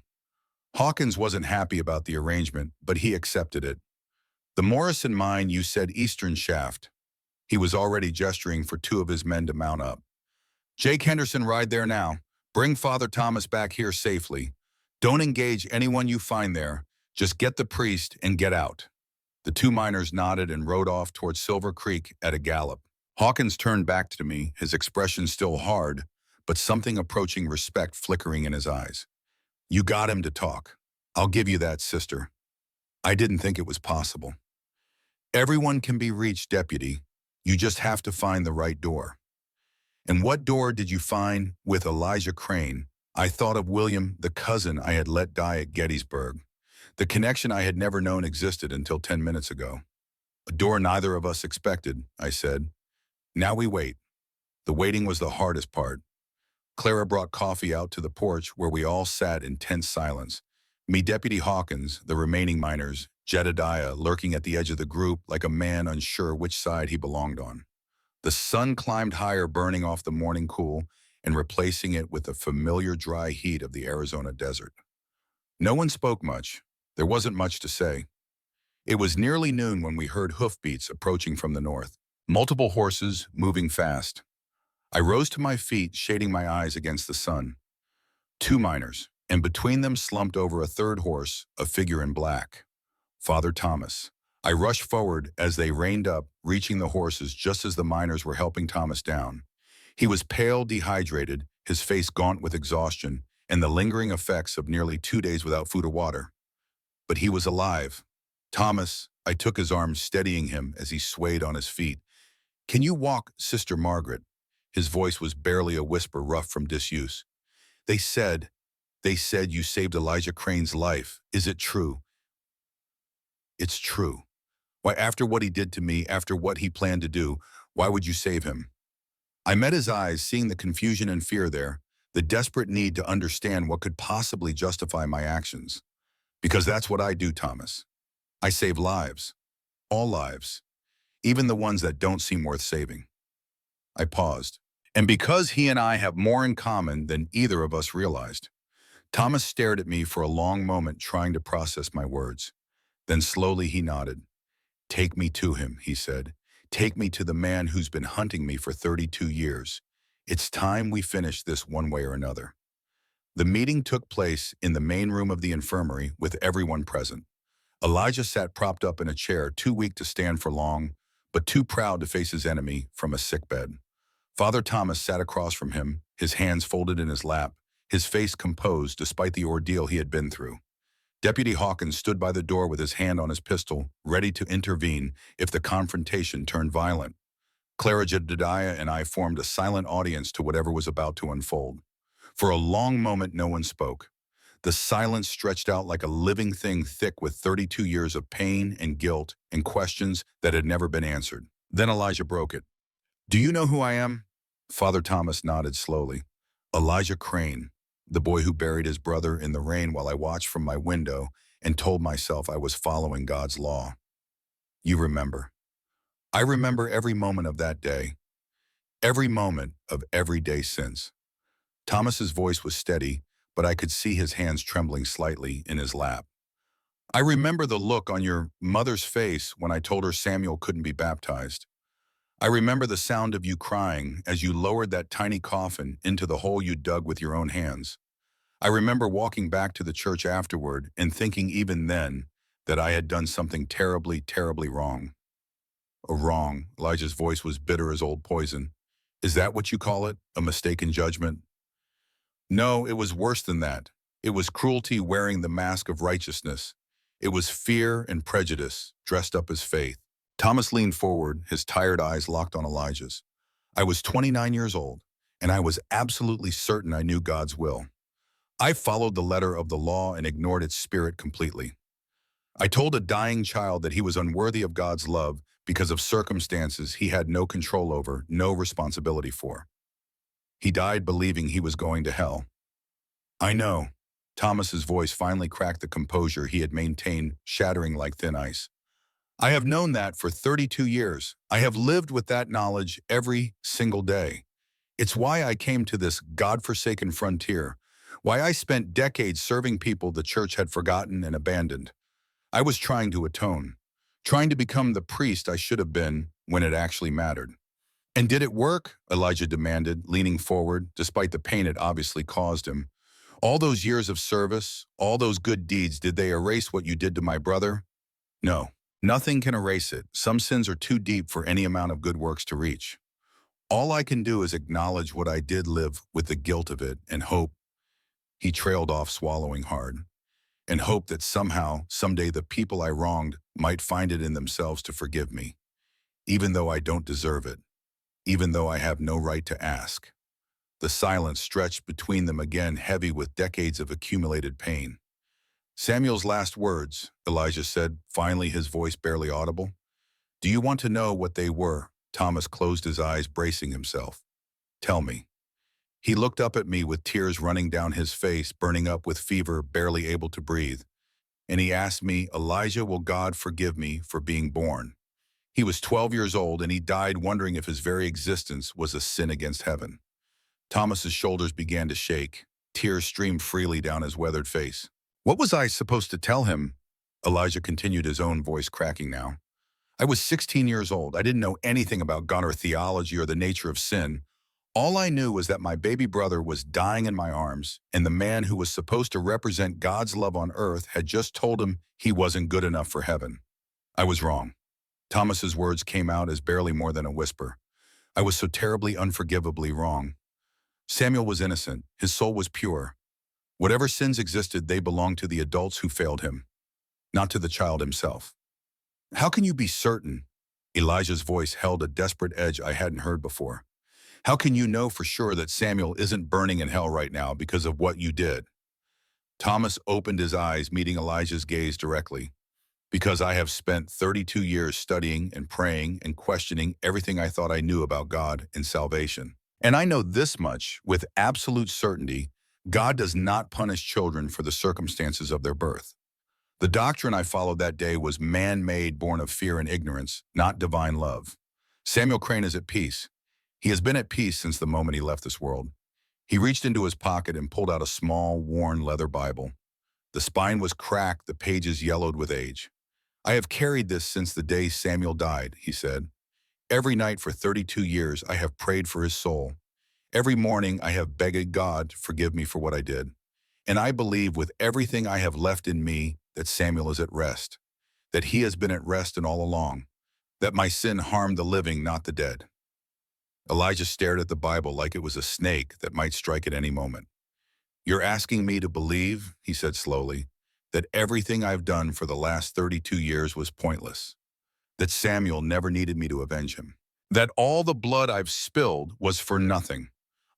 Speaker 1: Hawkins wasn't happy about the arrangement, but he accepted it. The Morrison mine, you said eastern shaft. He was already gesturing for 2 of his men to mount up. Jake Henderson, ride there now. Bring Father Thomas back here safely. Don't engage anyone you find there. Just get the priest and get out. The 2 miners nodded and rode off towards Silver Creek at a gallop. Hawkins turned back to me, his expression still hard, but something approaching respect flickering in his eyes. You got him to talk. I'll give you that, sister. I didn't think it was possible. Everyone can be reached, Deputy. You just have to find the right door. And what door did you find with Elijah Crane? I thought of William, the cousin I had let die at Gettysburg. The connection I had never known existed until 10 minutes ago. A door neither of us expected, I said. Now we wait. The waiting was the hardest part. Clara brought coffee out to the porch where we all sat in tense silence. Me, Deputy Hawkins, the remaining miners, Jedediah lurking at the edge of the group like a man unsure which side he belonged on. The sun climbed higher, burning off the morning cool and replacing it with the familiar dry heat of the Arizona desert. No one spoke much. There wasn't much to say. It was nearly noon when we heard hoofbeats approaching from the north. Multiple horses moving fast. I rose to my feet, shading my eyes against the sun. 2 miners, and between them slumped over a third horse, a figure in black. Father Thomas. I rushed forward as they reined up, reaching the horses just as the miners were helping Thomas down. He was pale, dehydrated, his face gaunt with exhaustion, and the lingering effects of nearly 2 days without food or water. But he was alive. Thomas, I took his arm, steadying him as he swayed on his feet. Can you walk, Sister Margaret? His voice was barely a whisper, rough from disuse. They said you saved Elijah Crane's life. Is it true? It's true. Why, after what he did to me, after what he planned to do, why would you save him? I met his eyes, seeing the confusion and fear there, the desperate need to understand what could possibly justify my actions. Because that's what I do, Thomas. I save lives. All lives. Even the ones that don't seem worth saving. I paused. And because he and I have more in common than either of us realized. Thomas stared at me for a long moment, trying to process my words. Then slowly he nodded. Take me to him, he said. Take me to the man who's been hunting me for 32 years. It's time we finish this one way or another. The meeting took place in the main room of the infirmary with everyone present. Elijah sat propped up in a chair, too weak to stand for long, but too proud to face his enemy from a sickbed. Father Thomas sat across from him, his hands folded in his lap, his face composed despite the ordeal he had been through. Deputy Hawkins stood by the door with his hand on his pistol, ready to intervene if the confrontation turned violent. Clara Jedediah and I formed a silent audience to whatever was about to unfold. For a long moment, no one spoke. The silence stretched out like a living thing, thick with 32 years of pain and guilt and questions that had never been answered. Then Elijah broke it. Do you know who I am? Father Thomas nodded slowly. Elijah Crane, the boy who buried his brother in the rain while I watched from my window and told myself I was following God's law. You remember. I remember every moment of that day, every moment of every day since. Thomas's voice was steady, but I could see his hands trembling slightly in his lap. I remember the look on your mother's face when I told her Samuel couldn't be baptized. I remember the sound of you crying as you lowered that tiny coffin into the hole you dug with your own hands. I remember walking back to the church afterward and thinking even then that I had done something terribly, terribly wrong. Wrong. Elijah's voice was bitter as old poison. Is that what you call it? A mistaken judgment? No, it was worse than that. It was cruelty wearing the mask of righteousness. It was fear and prejudice dressed up as faith. Thomas leaned forward, his tired eyes locked on Elijah's. I was 29 years old, and I was absolutely certain I knew God's will. I followed the letter of the law and ignored its spirit completely. I told a dying child that he was unworthy of God's love because of circumstances he had no control over, no responsibility for. He died believing he was going to hell. I know. Thomas's voice finally cracked the composure he had maintained, shattering like thin ice. I have known that for 32 years. I have lived with that knowledge every single day. It's why I came to this God-forsaken frontier, why I spent decades serving people the church had forgotten and abandoned. I was trying to atone, trying to become the priest I should have been when it actually mattered. And did it work? Elijah demanded, leaning forward, despite the pain it obviously caused him. All those years of service, all those good deeds, did they erase what you did to my brother? No. Nothing can erase it. Some sins are too deep for any amount of good works to reach. All I can do is acknowledge what I did, live with the guilt of it, and hope. He trailed off, swallowing hard, and hope that somehow, someday, the people I wronged might find it in themselves to forgive me, even though I don't deserve it, even though I have no right to ask. The silence stretched between them again, heavy with decades of accumulated pain. Samuel's last words, Elijah said, finally, his voice barely audible. Do you want to know what they were? Thomas closed his eyes, bracing himself. Tell me. He looked up at me with tears running down his face, burning up with fever, barely able to breathe. And he asked me, Elijah, will God forgive me for being born? He was 12 years old, and he died wondering if his very existence was a sin against heaven. Thomas's shoulders began to shake. Tears streamed freely down his weathered face. What was I supposed to tell him? Elijah continued, his own voice cracking now. I was 16 years old. I didn't know anything about God or theology or the nature of sin. All I knew was that my baby brother was dying in my arms, and the man who was supposed to represent God's love on earth had just told him he wasn't good enough for heaven. I was wrong. Thomas's words came out as barely more than a whisper. I was so terribly, unforgivably wrong. Samuel was innocent. His soul was pure. Whatever sins existed, they belonged to the adults who failed him, not to the child himself. How can you be certain? Elijah's voice held a desperate edge I hadn't heard before. How can you know for sure that Samuel isn't burning in hell right now because of what you did? Thomas opened his eyes, meeting Elijah's gaze directly. Because I have spent 32 years studying and praying and questioning everything I thought I knew about God and salvation. And I know this much with absolute certainty: God does not punish children for the circumstances of their birth. The doctrine I followed that day was man-made, born of fear and ignorance, not divine love. Samuel Crane is at peace. He has been at peace since the moment he left this world. He reached into his pocket and pulled out a small, worn leather Bible. The spine was cracked, the pages yellowed with age. I have carried this since the day Samuel died, he said. Every night for 32 years I have prayed for his soul. Every morning I have begged God to forgive me for what I did. And I believe with everything I have left in me that Samuel is at rest, that he has been at rest and all along, that my sin harmed the living, not the dead. Elijah stared at the Bible like it was a snake that might strike at any moment. You're asking me to believe, he said slowly, that everything I've done for the last 32 years was pointless, that Samuel never needed me to avenge him, that all the blood I've spilled was for nothing.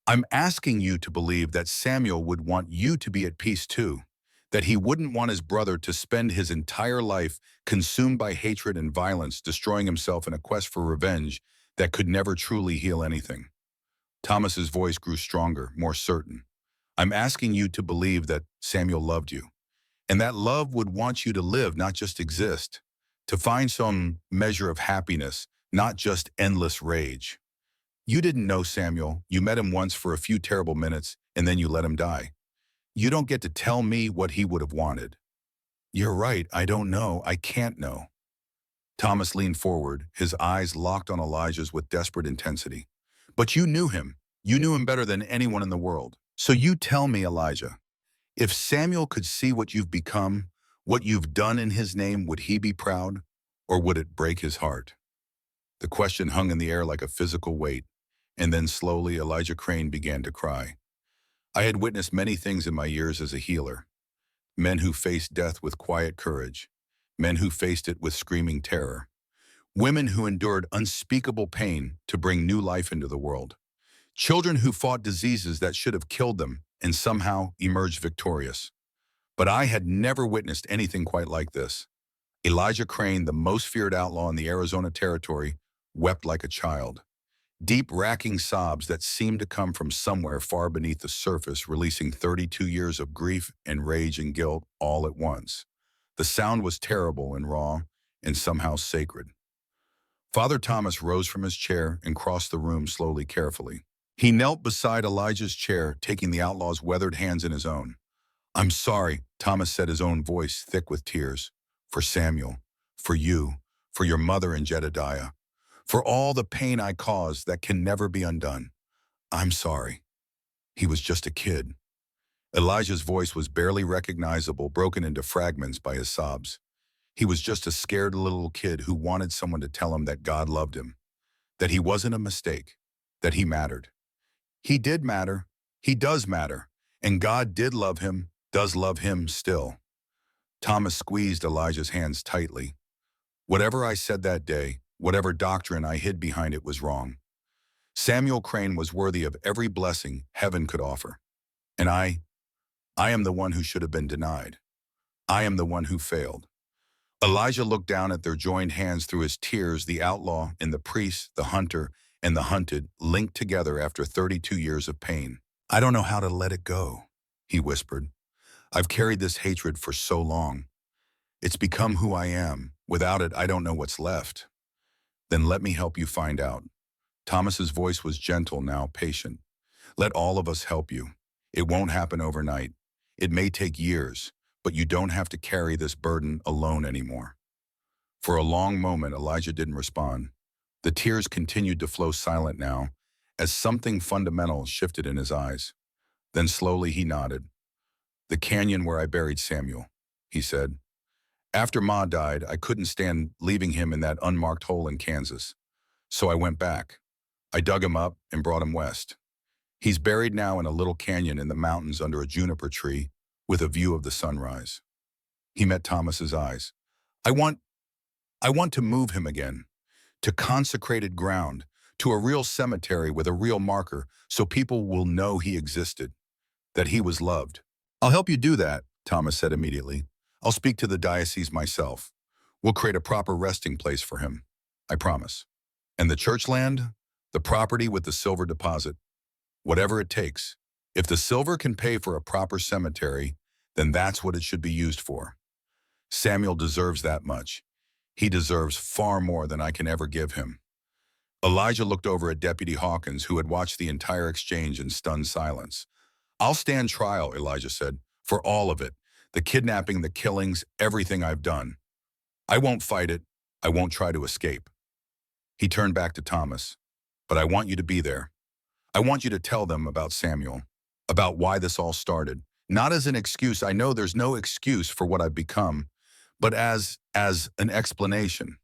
Speaker 1: I'm asking you to believe that Samuel would want you to be at peace too, that he wouldn't want his brother to spend his entire life consumed by hatred and violence, destroying himself in a quest for revenge that could never truly heal anything. Thomas's voice grew stronger, more certain. I'm asking you to believe that Samuel loved you, and that love would want you to live, not just exist, to find some measure of happiness, not just endless rage. You didn't know Samuel. You met him once for a few terrible minutes, and then you let him die. You don't get to tell me what he would have wanted. You're right, I don't know. I can't know. Thomas leaned forward, his eyes locked on Elijah's with desperate intensity. But you knew him. You knew him better than anyone in the world. So you tell me, Elijah, if Samuel could see what you've become, what you've done in his name, would he be proud, or would it break his heart? The question hung in the air like a physical weight, and then slowly Elijah Crane began to cry. I had witnessed many things in my years as a healer. Men who faced death with quiet courage, men who faced it with screaming terror, women who endured unspeakable pain to bring new life into the world, children who fought diseases that should have killed them and somehow emerged victorious. But I had never witnessed anything quite like this. Elijah Crane, the most feared outlaw in the Arizona territory, wept like a child. Deep, racking sobs that seemed to come from somewhere far beneath the surface, releasing 32 years of grief and rage and guilt all at once. The sound was terrible and raw and somehow sacred. Father Thomas rose from his chair and crossed the room slowly, carefully. He knelt beside Elijah's chair, taking the outlaw's weathered hands in his own. I'm sorry, Thomas said, his own voice thick with tears. For Samuel, for you, for your mother and Jedediah, for all the pain I caused that can never be undone. I'm sorry. He was just a kid. Elijah's voice was barely recognizable, broken into fragments by his sobs. He was just a scared little kid who wanted someone to tell him that God loved him, that he wasn't a mistake, that he mattered. He did matter. He does matter. And God did love him, does love him still. Thomas squeezed Elijah's hands tightly. Whatever I said that day, whatever doctrine I hid behind it, was wrong. Samuel Crane was worthy of every blessing heaven could offer. And I am the one who should have been denied. I am the one who failed. Elijah looked down at their joined hands through his tears, the outlaw and the priest, the hunter and the hunted, linked together after 32 years of pain. I don't know how to let it go, he whispered. I've carried this hatred for so long. It's become who I am. Without it, I don't know what's left. Then let me help you find out. Thomas's voice was gentle, now patient. Let all of us help you. It won't happen overnight. It may take years, but you don't have to carry this burden alone anymore. For a long moment, Elijah didn't respond. The tears continued to flow silent now, as something fundamental shifted in his eyes. Then slowly he nodded. "The canyon where I buried Samuel," he said. "After Ma died, I couldn't stand leaving him in that unmarked hole in Kansas. So I went back. I dug him up and brought him west. He's buried now in a little canyon in the mountains under a juniper tree with a view of the sunrise." He met Thomas's eyes. I want to move him again, to consecrated ground, to a real cemetery with a real marker so people will know he existed, that he was loved." "I'll help you do that," Thomas said immediately. "I'll speak to the diocese myself. We'll create a proper resting place for him. I promise. And the church land? The property with the silver deposit? Whatever it takes. If the silver can pay for a proper cemetery, then that's what it should be used for. Samuel deserves that much. He deserves far more than I can ever give him." Elijah looked over at Deputy Hawkins, who had watched the entire exchange in stunned silence. "I'll stand trial," Elijah said, "for all of it. The kidnapping, the killings, everything I've done. I won't fight it. I won't try to escape." He turned back to Thomas. "But I want you to be there. I want you to tell them about Samuel, about why this all started. Not as an excuse. I know there's no excuse for what I've become, but as an explanation.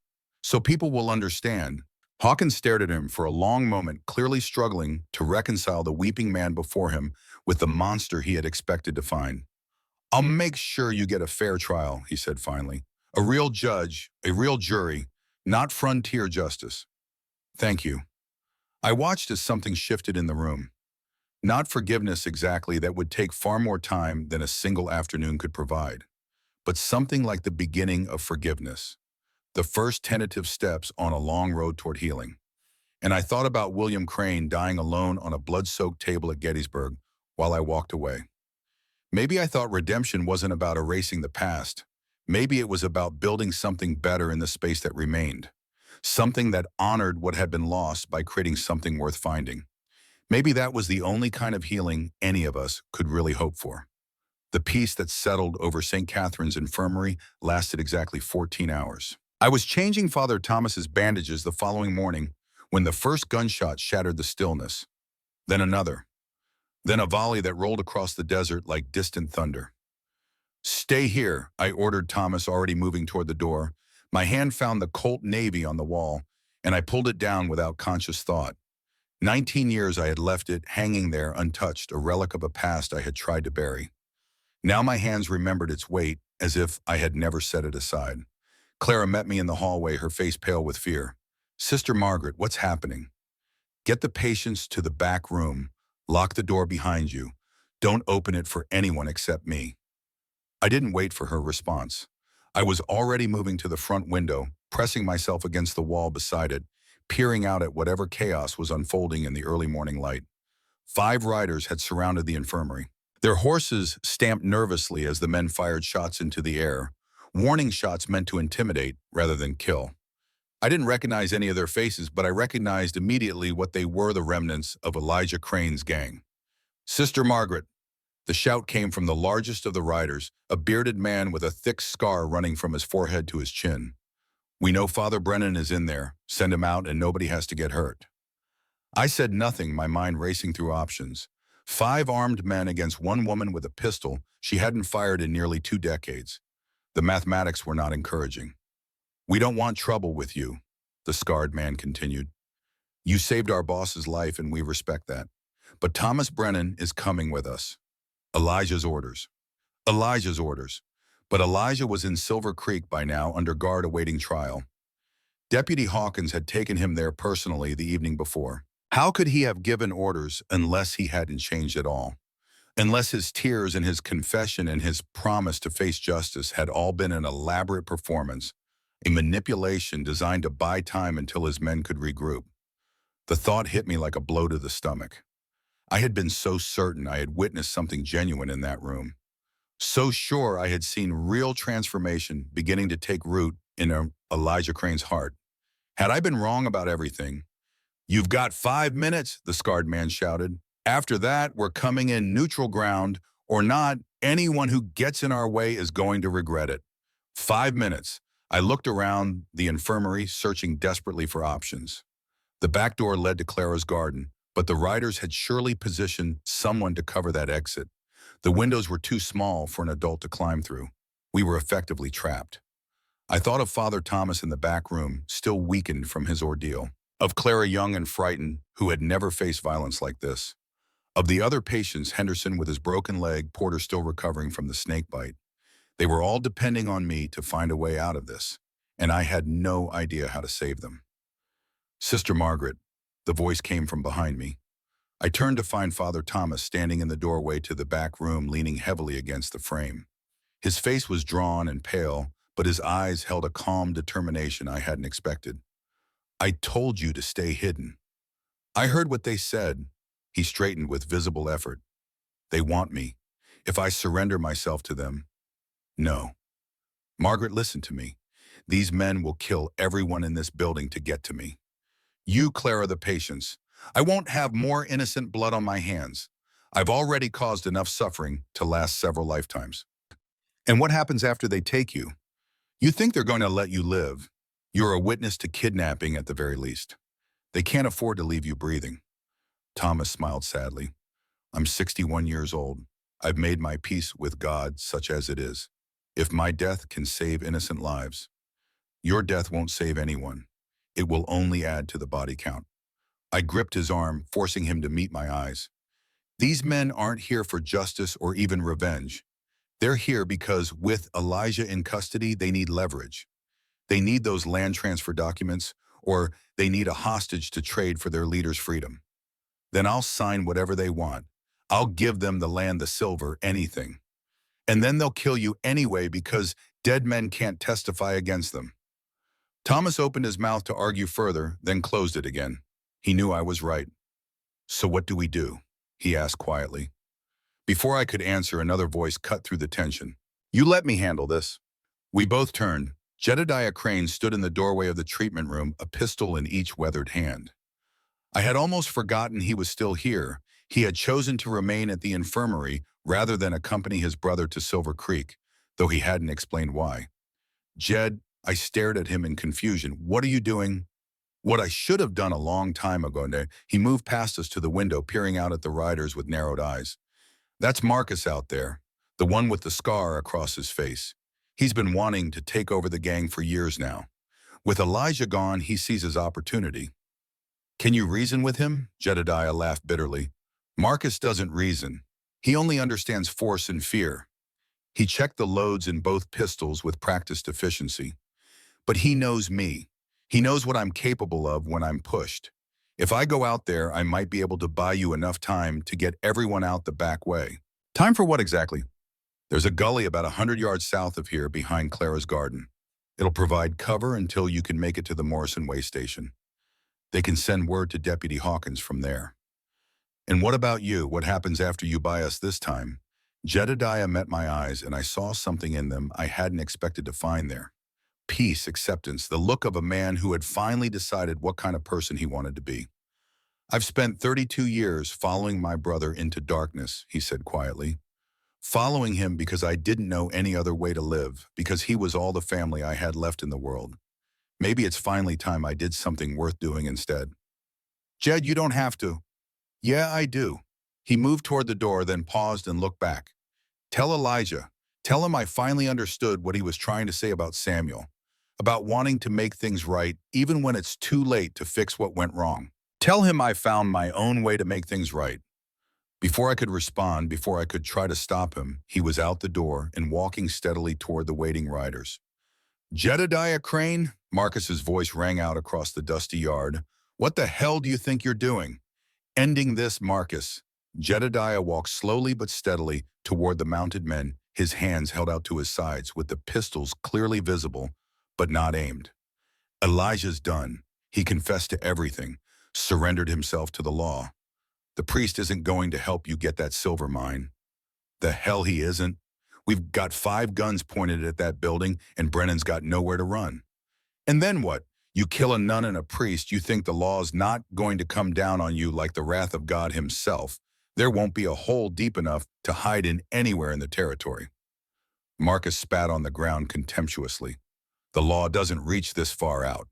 Speaker 1: So people will understand." Hawkins stared at him for a long moment, clearly struggling to reconcile the weeping man before him with the monster he had expected to find. "I'll make sure you get a fair trial," he said finally. "A real judge, a real jury, not frontier justice." "Thank you." I watched as something shifted in the room. Not forgiveness exactly, that would take far more time than a single afternoon could provide, but something like the beginning of forgiveness, the first tentative steps on a long road toward healing. And I thought about William Crane dying alone on a blood-soaked table at Gettysburg while I walked away. Maybe I thought redemption wasn't about erasing the past. Maybe it was about building something better in the space that remained, something that honored what had been lost by creating something worth finding. Maybe that was the only kind of healing any of us could really hope for. The peace that settled over St. Catherine's Infirmary lasted exactly 14 hours. I was changing Father Thomas's bandages the following morning when the first gunshot shattered the stillness. Then another. Then a volley that rolled across the desert like distant thunder. "Stay here," I ordered Thomas, already moving toward the door. My hand found the Colt Navy on the wall, and I pulled it down without conscious thought. 19 years I had left it hanging there untouched, a relic of a past I had tried to bury. Now my hands remembered its weight as if I had never set it aside. Clara met me in the hallway, her face pale with fear. "Sister Margaret, what's happening?" "Get the patients to the back room. Lock the door behind you. Don't open it for anyone except me." I didn't wait for her response. I was already moving to the front window, pressing myself against the wall beside it, peering out at whatever chaos was unfolding in the early morning light. 5 riders had surrounded the infirmary. Their horses stamped nervously as the men fired shots into the air, warning shots meant to intimidate rather than kill. I didn't recognize any of their faces, but I recognized immediately what they were: the remnants of Elijah Crane's gang. "Sister Margaret." The shout came from the largest of the riders, a bearded man with a thick scar running from his forehead to his chin. "We know Father Brennan is in there. Send him out and nobody has to get hurt." I said nothing, my mind racing through options. 5 armed men against 1 woman with a pistol she hadn't fired in nearly 2 decades. The mathematics were not encouraging. "We don't want trouble with you," the scarred man continued. "You saved our boss's life and we respect that. But Thomas Brennan is coming with us." Elijah's orders. Elijah's orders. But Elijah was in Silver Creek by now, under guard awaiting trial. Deputy Hawkins had taken him there personally the evening before. How could he have given orders unless he hadn't changed at all? Unless his tears and his confession and his promise to face justice had all been an elaborate performance, a manipulation designed to buy time until his men could regroup. The thought hit me like a blow to the stomach. I had been so certain I had witnessed something genuine in that room. So sure I had seen real transformation beginning to take root in Elijah Crane's heart. Had I been wrong about everything? "You've got 5 minutes, the scarred man shouted. "After that, we're coming in neutral ground, or not. Anyone who gets in our way is going to regret it." 5 minutes. I looked around the infirmary, searching desperately for options. The back door led to Clara's garden, But the riders had surely positioned someone to cover that exit. The windows were too small for an adult to climb through. We were effectively trapped. I thought of Father Thomas in the back room, still weakened from his ordeal. Of Clara, young and frightened, who had never faced violence like this. Of the other patients, Henderson with his broken leg, Porter still recovering from the snake bite. They were all depending on me to find a way out of this, and I had no idea how to save them. Sister Margaret, the voice came from behind me. I turned to find Father Thomas standing in the doorway to the back room, leaning heavily against the frame. His face was drawn and pale, but his eyes held a calm determination I hadn't expected. I told you to stay hidden. I heard what they said. He straightened with visible effort. They want me. If I surrender myself to them, no. Margaret, listen to me. These men will kill everyone in this building to get to me. You, Clara, the patients. I won't have more innocent blood on my hands. I've already caused enough suffering to last several lifetimes. And what happens after they take you? You think they're going to let you live. You're a witness to kidnapping at the very least. They can't afford to leave you breathing. Thomas smiled sadly. I'm 61 years old. I've made my peace with God, such as it is. If my death can save innocent lives, your death won't save anyone. It will only add to the body count. I gripped his arm, forcing him to meet my eyes. These men aren't here for justice or even revenge. They're here because, with Elijah in custody, they need leverage. They need those land transfer documents, or they need a hostage to trade for their leader's freedom. Then I'll sign whatever they want. I'll give them the land, the silver, anything. And then they'll kill you anyway because dead men can't testify against them. Thomas opened his mouth to argue further, then closed it again. He knew I was right. So what do we do? He asked quietly. Before I could answer, another voice cut through the tension. You let me handle this. We both turned. Jedediah Crane stood in the doorway of the treatment room, a pistol in each weathered hand. I had almost forgotten he was still here. He had chosen to remain at the infirmary rather than accompany his brother to Silver Creek, though he hadn't explained why. Jed, I stared at him in confusion. What are you doing? What I should have done a long time ago. He moved past us to the window, peering out at the riders with narrowed eyes. That's Marcus out there, the one with the scar across his face. He's been wanting to take over the gang for years now. With Elijah gone, he sees his opportunity. Can you reason with him? Jedediah laughed bitterly. Marcus doesn't reason. He only understands force and fear. He checked the loads in both pistols with practiced efficiency. But he knows me. He knows what I'm capable of when I'm pushed. If I go out there, I might be able to buy you enough time to get everyone out the back way. Time for what exactly? There's a gully about 100 yards south of here behind Clara's garden. It'll provide cover until you can make it to the Morrison Way station. They can send word to Deputy Hawkins from there. And what about you? What happens after you buy us this time? Jedediah met my eyes, and I saw something in them I hadn't expected to find there. Peace, acceptance, the look of a man who had finally decided what kind of person he wanted to be. I've spent 32 years following my brother into darkness, he said quietly. Following him because I didn't know any other way to live, because he was all the family I had left in the world. Maybe it's finally time I did something worth doing instead. Jed, you don't have to. Yeah, I do. He moved toward the door, then paused and looked back. Tell Elijah. Tell him I finally understood what he was trying to say about Samuel. About wanting to make things right, even when it's too late to fix what went wrong. Tell him I found my own way to make things right. Before I could respond, before I could try to stop him, he was out the door and walking steadily toward the waiting riders. Jedediah Crane? Marcus's voice rang out across the dusty yard. What the hell do you think you're doing? Ending this, Marcus. Jedediah walked slowly but steadily toward the mounted men, his hands held out to his sides with the pistols clearly visible, but not aimed. Elijah's done. He confessed to everything, surrendered himself to the law. The priest isn't going to help you get that silver mine. The hell he isn't. We've got 5 guns pointed at that building, and Brennan's got nowhere to run. And then what? You kill a nun and a priest, you think the law's not going to come down on you like the wrath of God himself. There won't be a hole deep enough to hide in anywhere in the territory. Marcus spat on the ground contemptuously. The law doesn't reach this far out.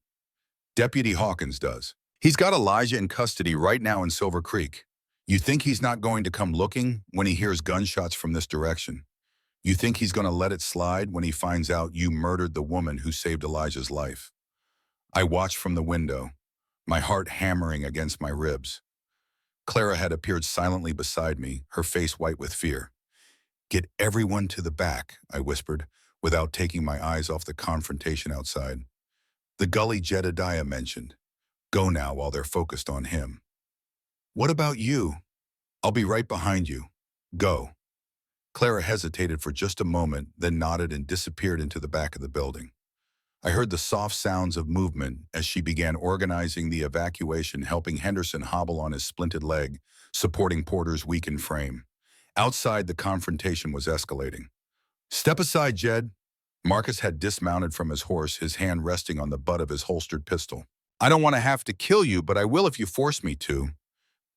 Speaker 1: Deputy Hawkins does. He's got Elijah in custody right now in Silver Creek. You think he's not going to come looking when he hears gunshots from this direction? You think he's going to let it slide when he finds out you murdered the woman who saved Elijah's life? I watched from the window, my heart hammering against my ribs. Clara had appeared silently beside me, her face white with fear. "Get everyone to the back," I whispered, without taking my eyes off the confrontation outside. "The gully Jedediah mentioned. Go now while they're focused on him." "What about you?" "I'll be right behind you. Go." Clara hesitated for just a moment, then nodded and disappeared into the back of the building. I heard the soft sounds of movement as she began organizing the evacuation, helping Henderson hobble on his splinted leg, supporting Porter's weakened frame. Outside, the confrontation was escalating. "Step aside, Jed." Marcus had dismounted from his horse, his hand resting on the butt of his holstered pistol. "I don't want to have to kill you, but I will if you force me to."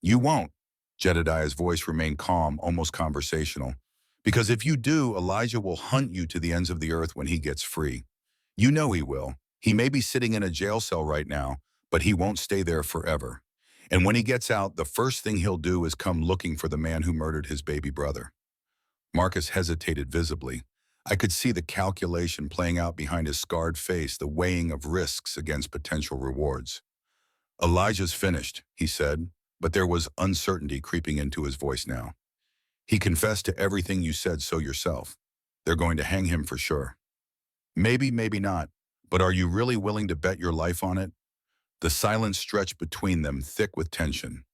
Speaker 1: "You won't." Jedediah's voice remained calm, almost conversational. "Because if you do, Elijah will hunt you to the ends of the earth when he gets free. You know he will. He may be sitting in a jail cell right now, but he won't stay there forever. And when he gets out, the first thing he'll do is come looking for the man who murdered his baby brother." Marcus hesitated visibly. I could see the calculation playing out behind his scarred face, the weighing of risks against potential rewards. "Elijah's finished," he said, but there was uncertainty creeping into his voice now. "He confessed to everything you said so yourself. They're going to hang him for sure." "Maybe, maybe not. But are you really willing to bet your life on it?" The silence stretched between them, thick with tension.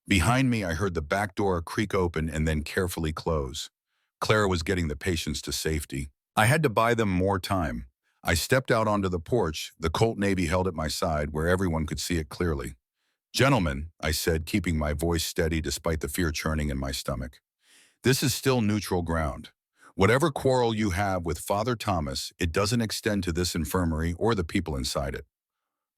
Speaker 1: Behind me, I heard the back door creak open and then carefully close. Clara was getting the patients to safety. I had to buy them more time. I stepped out onto the porch, the Colt Navy held at my side where everyone could see it clearly. "Gentlemen," I said, keeping my voice steady despite the fear churning in my stomach. "This is still neutral ground. Whatever quarrel you have with Father Thomas, it doesn't extend to this infirmary or the people inside it."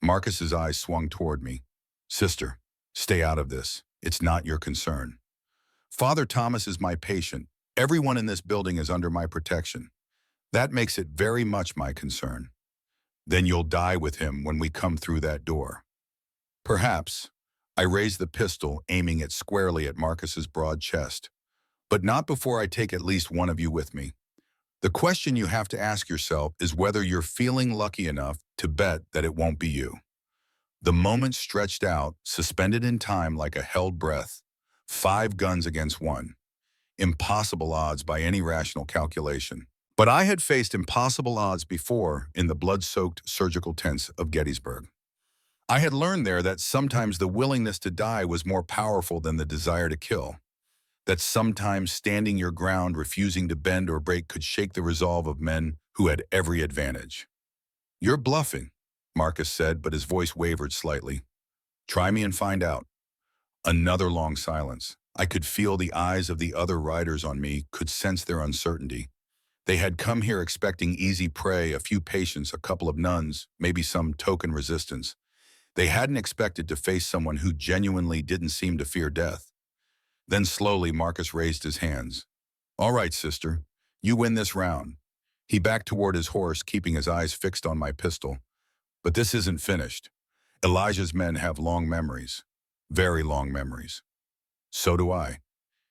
Speaker 1: Marcus's eyes swung toward me. "Sister, stay out of this. It's not your concern. Father Thomas is my patient. Everyone in this building is under my protection. That makes it very much my concern. Then you'll die with him when we come through that door." "Perhaps." I raised the pistol, aiming it squarely at Marcus's broad chest. "But not before I take at least one of you with me. The question you have to ask yourself is whether you're feeling lucky enough to bet that it won't be you." The moment stretched out, suspended in time like a held breath. 5 guns against 1. Impossible odds by any rational calculation. But I had faced impossible odds before in the blood-soaked surgical tents of Gettysburg. I had learned there that sometimes the willingness to die was more powerful than the desire to kill. That sometimes standing your ground, refusing to bend or break, could shake the resolve of men who had every advantage. "You're bluffing," Marcus said, but his voice wavered slightly. "Try me and find out." Another long silence. I could feel the eyes of the other riders on me, could sense their uncertainty. They had come here expecting easy prey, a few patients, a couple of nuns, maybe some token resistance. They hadn't expected to face someone who genuinely didn't seem to fear death. Then slowly Marcus raised his hands. "All right, sister, you win this round." He backed toward his horse, keeping his eyes fixed on my pistol. "But this isn't finished. Elijah's men have long memories. Very long memories. So do I."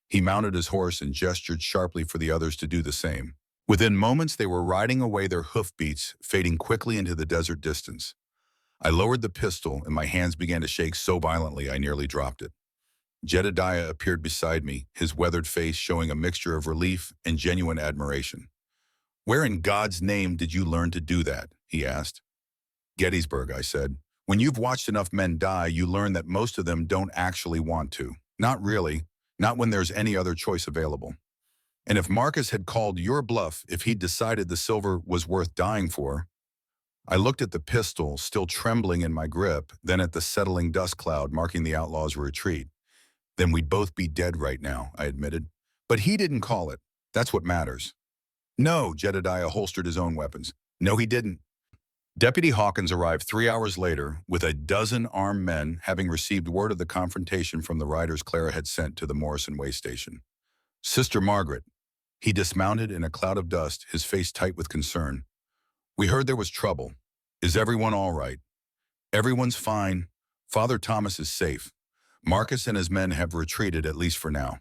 Speaker 1: He mounted his horse and gestured sharply for the others to do the same. Within moments, they were riding away, their hoofbeats fading quickly into the desert distance. I lowered the pistol, and my hands began to shake so violently I nearly dropped it. Jedediah appeared beside me, his weathered face showing a mixture of relief and genuine admiration. "Where in God's name did you learn to do that?" he asked. "Gettysburg," I said. "When you've watched enough men die, you learn that most of them don't actually want to. Not really. Not when there's any other choice available. And if Marcus had called your bluff, if he'd decided the silver was worth dying for..." I looked at the pistol, still trembling in my grip, then at the settling dust cloud marking the outlaw's retreat. "Then we'd both be dead right now," I admitted. "But he didn't call it. That's what matters." "No," Jedediah holstered his own weapons. "No, he didn't." Deputy Hawkins arrived 3 hours later with a dozen armed men, having received word of the confrontation from the riders Clara had sent to the Morrison way station. "Sister Margaret." He dismounted in a cloud of dust, his face tight with concern. "We heard there was trouble. Is everyone all right?" "Everyone's fine. Father Thomas is safe. Marcus and his men have retreated, at least for now.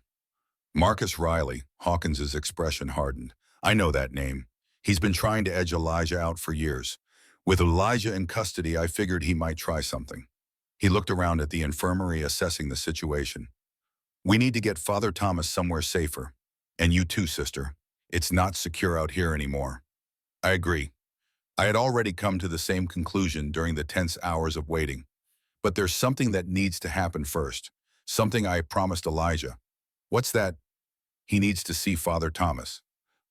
Speaker 1: Marcus Riley, Hawkins's expression hardened. I know that name. He's been trying to edge Elijah out for years. With Elijah in custody, I figured he might try something. He looked around at the infirmary, assessing the situation. We need to get Father Thomas somewhere safer. And you too, sister. It's not secure out here anymore. I agree. I had already come to the same conclusion during the tense hours of waiting. But there's something that needs to happen first. Something I promised Elijah. What's that? He needs to see Father Thomas.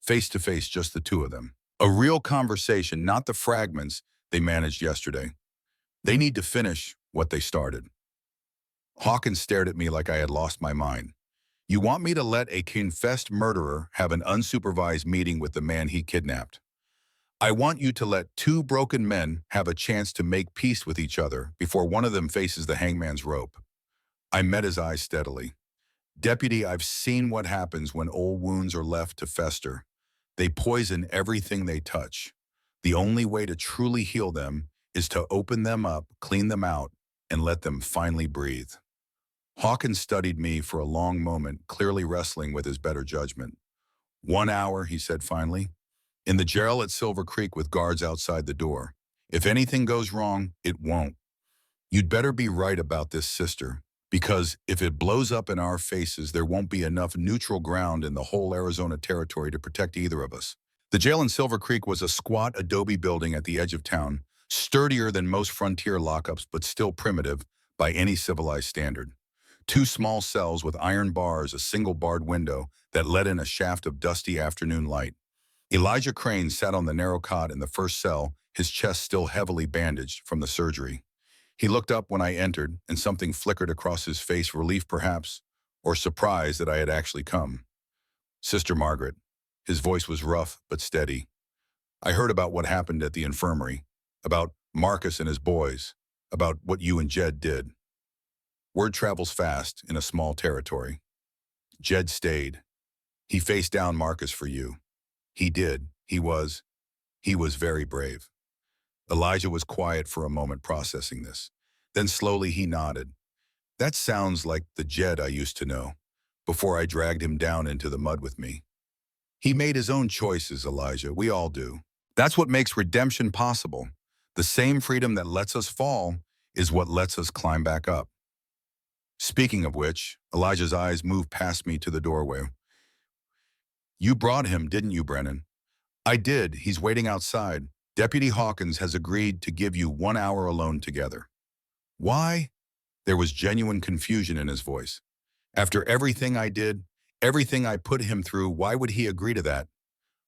Speaker 1: Face to face, just the two of them. A real conversation, not the fragments they managed yesterday. They need to finish what they started. Hawkins stared at me like I had lost my mind. You want me to let a confessed murderer have an unsupervised meeting with the man he kidnapped? I want you to let two broken men have a chance to make peace with each other before one of them faces the hangman's rope. I met his eyes steadily. Deputy, I've seen what happens when old wounds are left to fester. They poison everything they touch. The only way to truly heal them is to open them up, clean them out, and let them finally breathe. Hawkins studied me for a long moment, clearly wrestling with his better judgment. 1 hour, he said finally. In the jail at Silver Creek with guards outside the door. If anything goes wrong, it won't. You'd better be right about this, sister, because if it blows up in our faces, there won't be enough neutral ground in the whole Arizona territory to protect either of us. The jail in Silver Creek was a squat adobe building at the edge of town, sturdier than most frontier lockups, but still primitive by any civilized standard. 2 small cells with iron bars, a single barred window that let in a shaft of dusty afternoon light. Elijah Crane sat on the narrow cot in the first cell, his chest still heavily bandaged from the surgery. He looked up when I entered, and something flickered across his face, relief perhaps, or surprise that I had actually come. Sister Margaret. His voice was rough but steady. I heard about what happened at the infirmary, about Marcus and his boys, about what you and Jed did. Word travels fast in a small territory. Jed stayed. He faced down Marcus for you. He did. He was very brave. Elijah was quiet for a moment, processing this. Then slowly he nodded. That sounds like the Jed I used to know, before I dragged him down into the mud with me. He made his own choices, Elijah. We all do. That's what makes redemption possible. The same freedom that lets us fall is what lets us climb back up. Speaking of which, Elijah's eyes moved past me to the doorway. You brought him, didn't you, Brennan? I did. He's waiting outside. Deputy Hawkins has agreed to give you 1 hour alone together. Why? There was genuine confusion in his voice. After everything I did, everything I put him through, why would he agree to that?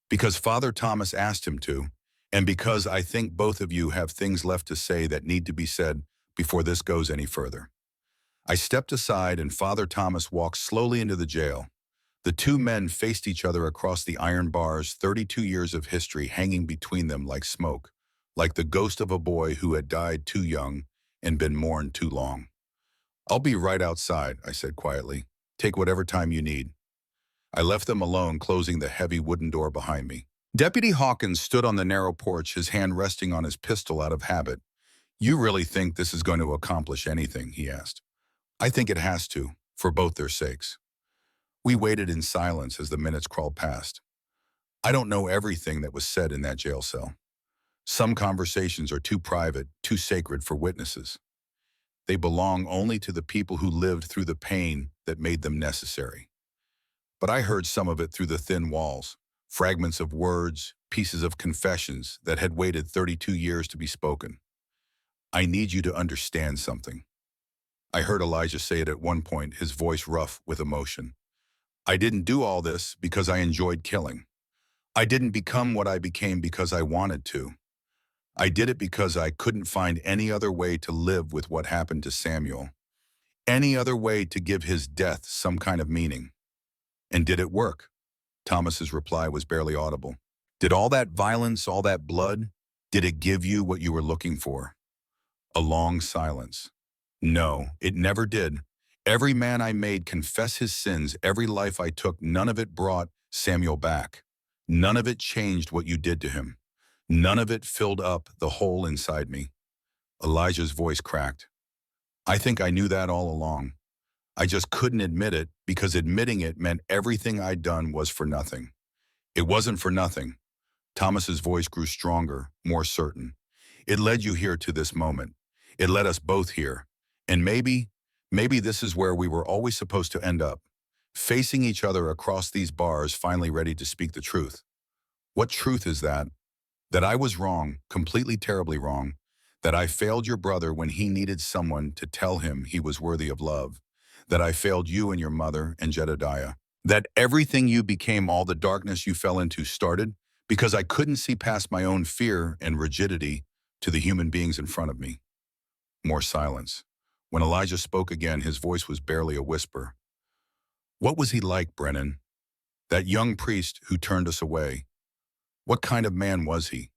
Speaker 1: Because Father Thomas asked him to, and because I think both of you have things left to say that need to be said before this goes any further. I stepped aside and Father Thomas walked slowly into the jail. The 2 men faced each other across the iron bars, 32 years of history hanging between them like smoke, like the ghost of a boy who had died too young and been mourned too long. I'll be right outside, I said quietly. Take whatever time you need. I left them alone, closing the heavy wooden door behind me. Deputy Hawkins stood on the narrow porch, his hand resting on his pistol out of habit. You really think this is going to accomplish anything? He asked. I think it has to, for both their sakes. We waited in silence as the minutes crawled past. I don't know everything that was said in that jail cell. Some conversations are too private, too sacred for witnesses. They belong only to the people who lived through the pain that made them necessary. But I heard some of it through the thin walls, fragments of words, pieces of confessions that had waited 32 years to be spoken. I need you to understand something. I heard Elijah say it at one point, his voice rough with emotion. I didn't do all this because I enjoyed killing. I didn't become what I became because I wanted to. I did it because I couldn't find any other way to live with what happened to Samuel. Any other way to give his death some kind of meaning. And did it work? Thomas's reply was barely audible. Did all that violence, all that blood, did it give you what you were looking for? A long silence. No, it never did. Every man I made confess his sins, every life I took, none of it brought Samuel back. None of it changed what you did to him. None of it filled up the hole inside me. Elijah's voice cracked. I think I knew that all along. I just couldn't admit it because admitting it meant everything I'd done was for nothing. It wasn't for nothing. Thomas's voice grew stronger, more certain. It led you here to this moment. It led us both here. And maybe this is where we were always supposed to end up, facing each other across these bars, finally ready to speak the truth. What truth is that? That I was wrong, completely terribly wrong, that I failed your brother when he needed someone to tell him he was worthy of love, that I failed you and your mother and Jedediah, that everything you became, all the darkness you fell into started because I couldn't see past my own fear and rigidity to the human beings in front of me. More silence. When Elijah spoke again, his voice was barely a whisper. What was he like, Brennan? That young priest who turned us away. What kind of man was he?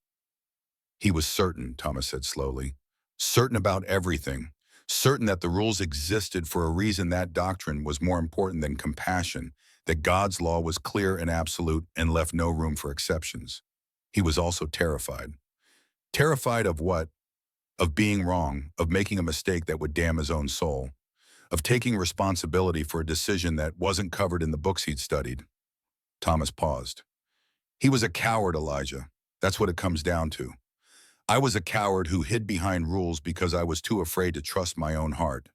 Speaker 1: He was certain, Thomas said slowly. Certain about everything. Certain that the rules existed for a reason, that doctrine was more important than compassion, that God's law was clear and absolute and left no room for exceptions. He was also terrified. Terrified of what? Of being wrong, of making a mistake that would damn his own soul, of taking responsibility for a decision that wasn't covered in the books he'd studied. Thomas paused. He was a coward, Elijah. That's what it comes down to. I was a coward who hid behind rules because I was too afraid to trust my own heart.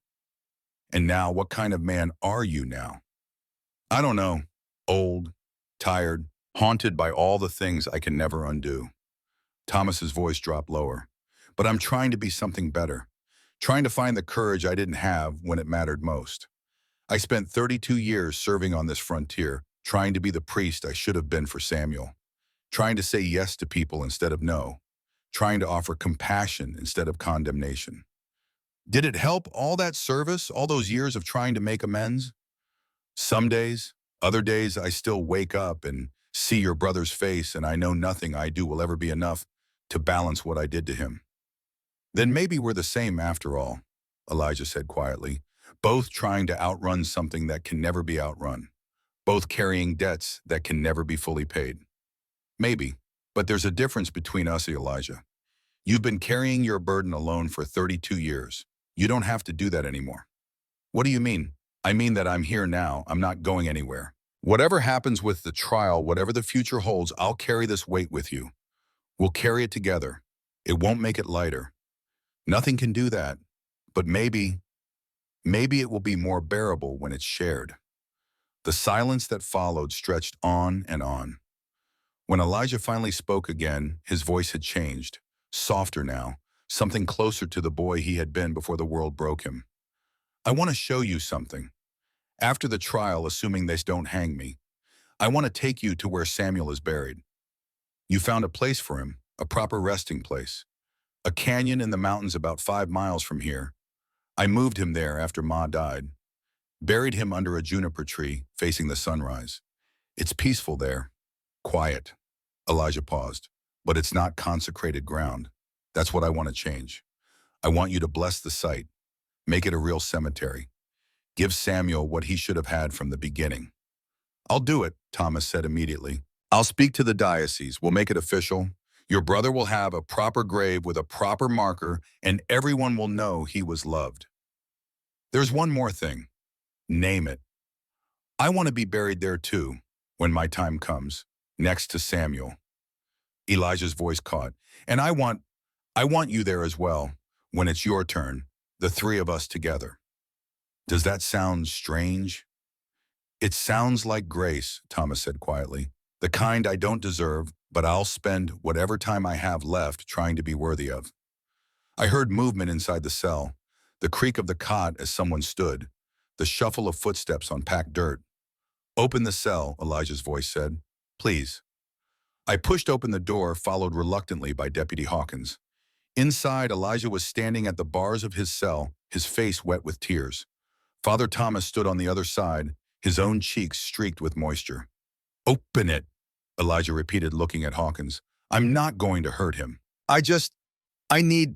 Speaker 1: And now, what kind of man are you now? I don't know. Old, tired, haunted by all the things I can never undo. Thomas's voice dropped lower. But I'm trying to be something better. Trying to find the courage I didn't have when it mattered most. I spent 32 years serving on this frontier, trying to be the priest I should have been for Samuel. Trying to say yes to people instead of no. Trying to offer compassion instead of condemnation. Did it help, all that service, all those years of trying to make amends? Some days, other days I still wake up and see your brother's face and I know nothing I do will ever be enough to balance what I did to him. Then maybe we're the same after all, Elijah said quietly, both trying to outrun something that can never be outrun, both carrying debts that can never be fully paid. Maybe, but there's a difference between us, Elijah. You've been carrying your burden alone for 32 years. You don't have to do that anymore. What do you mean? I mean that I'm here now. I'm not going anywhere. Whatever happens with the trial, whatever the future holds, I'll carry this weight with you. We'll carry it together. It won't make it lighter. Nothing can do that. But maybe it will be more bearable when it's shared. The silence that followed stretched on and on. When Elijah finally spoke again, his voice had changed, softer now, something closer to the boy he had been before the world broke him. I want to show you something. After the trial, assuming they don't hang me, I want to take you to where Samuel is buried. You found a place for him, a proper resting place. A canyon in the mountains about 5 miles from here. I moved him there after Ma died. Buried him under a juniper tree, facing the sunrise. It's peaceful there. Quiet. Elijah paused. But it's not consecrated ground. That's what I want to change. I want you to bless the site. Make it a real cemetery. Give Samuel what he should have had from the beginning. I'll do it, Thomas said immediately. I'll speak to the diocese. We'll make it official. Your brother will have a proper grave with a proper marker, and everyone will know he was loved. There's one more thing. Name it. I want to be buried there too, when my time comes, next to Samuel. Elijah's voice caught. And I want you there as well, when it's your turn, the three of us together. Does that sound strange? It sounds like grace, Thomas said quietly. The kind I don't deserve, but I'll spend whatever time I have left trying to be worthy of. I heard movement inside the cell, the creak of the cot as someone stood, the shuffle of footsteps on packed dirt. Open the cell, Elijah's voice said. Please. I pushed open the door, followed reluctantly by Deputy Hawkins. Inside, Elijah was standing at the bars of his cell, his face wet with tears. Father Thomas stood on the other side, his own cheeks streaked with moisture. Open it, Elijah repeated, looking at Hawkins. I'm not going to hurt him. I need...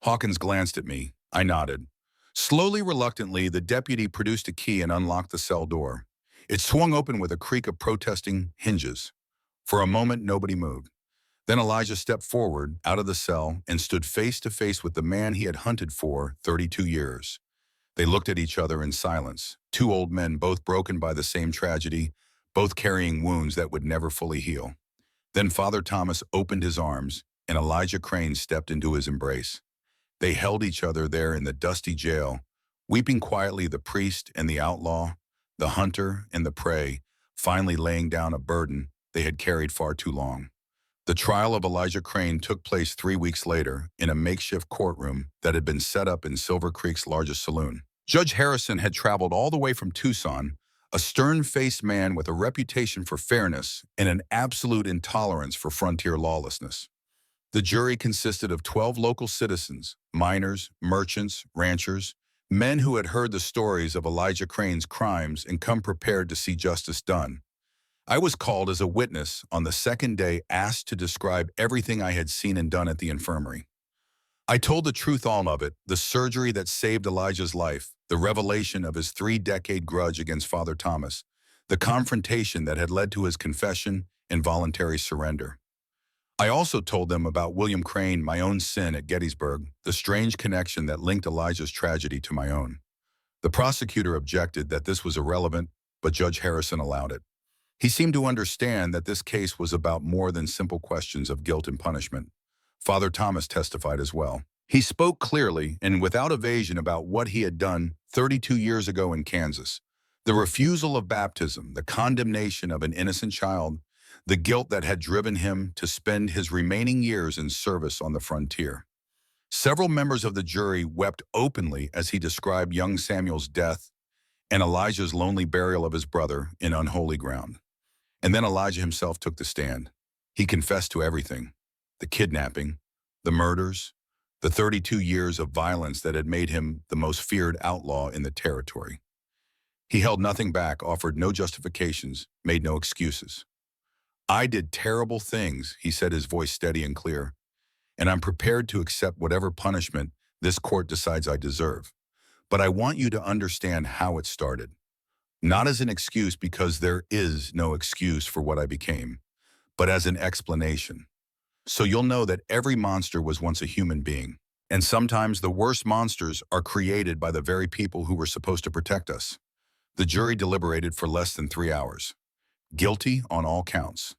Speaker 1: Hawkins glanced at me. I nodded. Slowly, reluctantly, the deputy produced a key and unlocked the cell door. It swung open with a creak of protesting hinges. For a moment, nobody moved. Then Elijah stepped forward, out of the cell, and stood face to face with the man he had hunted for 32 years. They looked at each other in silence, two old men both broken by the same tragedy, both carrying wounds that would never fully heal. Then Father Thomas opened his arms, and Elijah Crane stepped into his embrace. They held each other there in the dusty jail, weeping quietly, the priest and the outlaw, the hunter and the prey, finally laying down a burden they had carried far too long. The trial of Elijah Crane took place 3 weeks later in a makeshift courtroom that had been set up in Silver Creek's largest saloon. Judge Harrison had traveled all the way from Tucson, a stern-faced man with a reputation for fairness and an absolute intolerance for frontier lawlessness. The jury consisted of 12 local citizens, miners, merchants, ranchers, men who had heard the stories of Elijah Crane's crimes and come prepared to see justice done. I was called as a witness on the second day, asked to describe everything I had seen and done at the infirmary. I told the truth, all of it, the surgery that saved Elijah's life, the revelation of his 3-decade grudge against Father Thomas, the confrontation that had led to his confession and voluntary surrender. I also told them about William Crane, my own sin at Gettysburg, the strange connection that linked Elijah's tragedy to my own. The prosecutor objected that this was irrelevant, but Judge Harrison allowed it. He seemed to understand that this case was about more than simple questions of guilt and punishment. Father Thomas testified as well. He spoke clearly and without evasion about what he had done 32 years ago in Kansas. The refusal of baptism, the condemnation of an innocent child, the guilt that had driven him to spend his remaining years in service on the frontier. Several members of the jury wept openly as he described young Samuel's death and Elijah's lonely burial of his brother in unholy ground. And then Elijah himself took the stand. He confessed to everything: the kidnapping, the murders, the 32 years of violence that had made him the most feared outlaw in the territory. He held nothing back, offered no justifications, made no excuses. "I did terrible things," he said, his voice steady and clear, "and I'm prepared to accept whatever punishment this court decides I deserve. But I want you to understand how it started. Not as an excuse, because there is no excuse for what I became, but as an explanation. So you'll know that every monster was once a human being, and sometimes the worst monsters are created by the very people who were supposed to protect us." The jury deliberated for less than 3 hours. Guilty on all counts.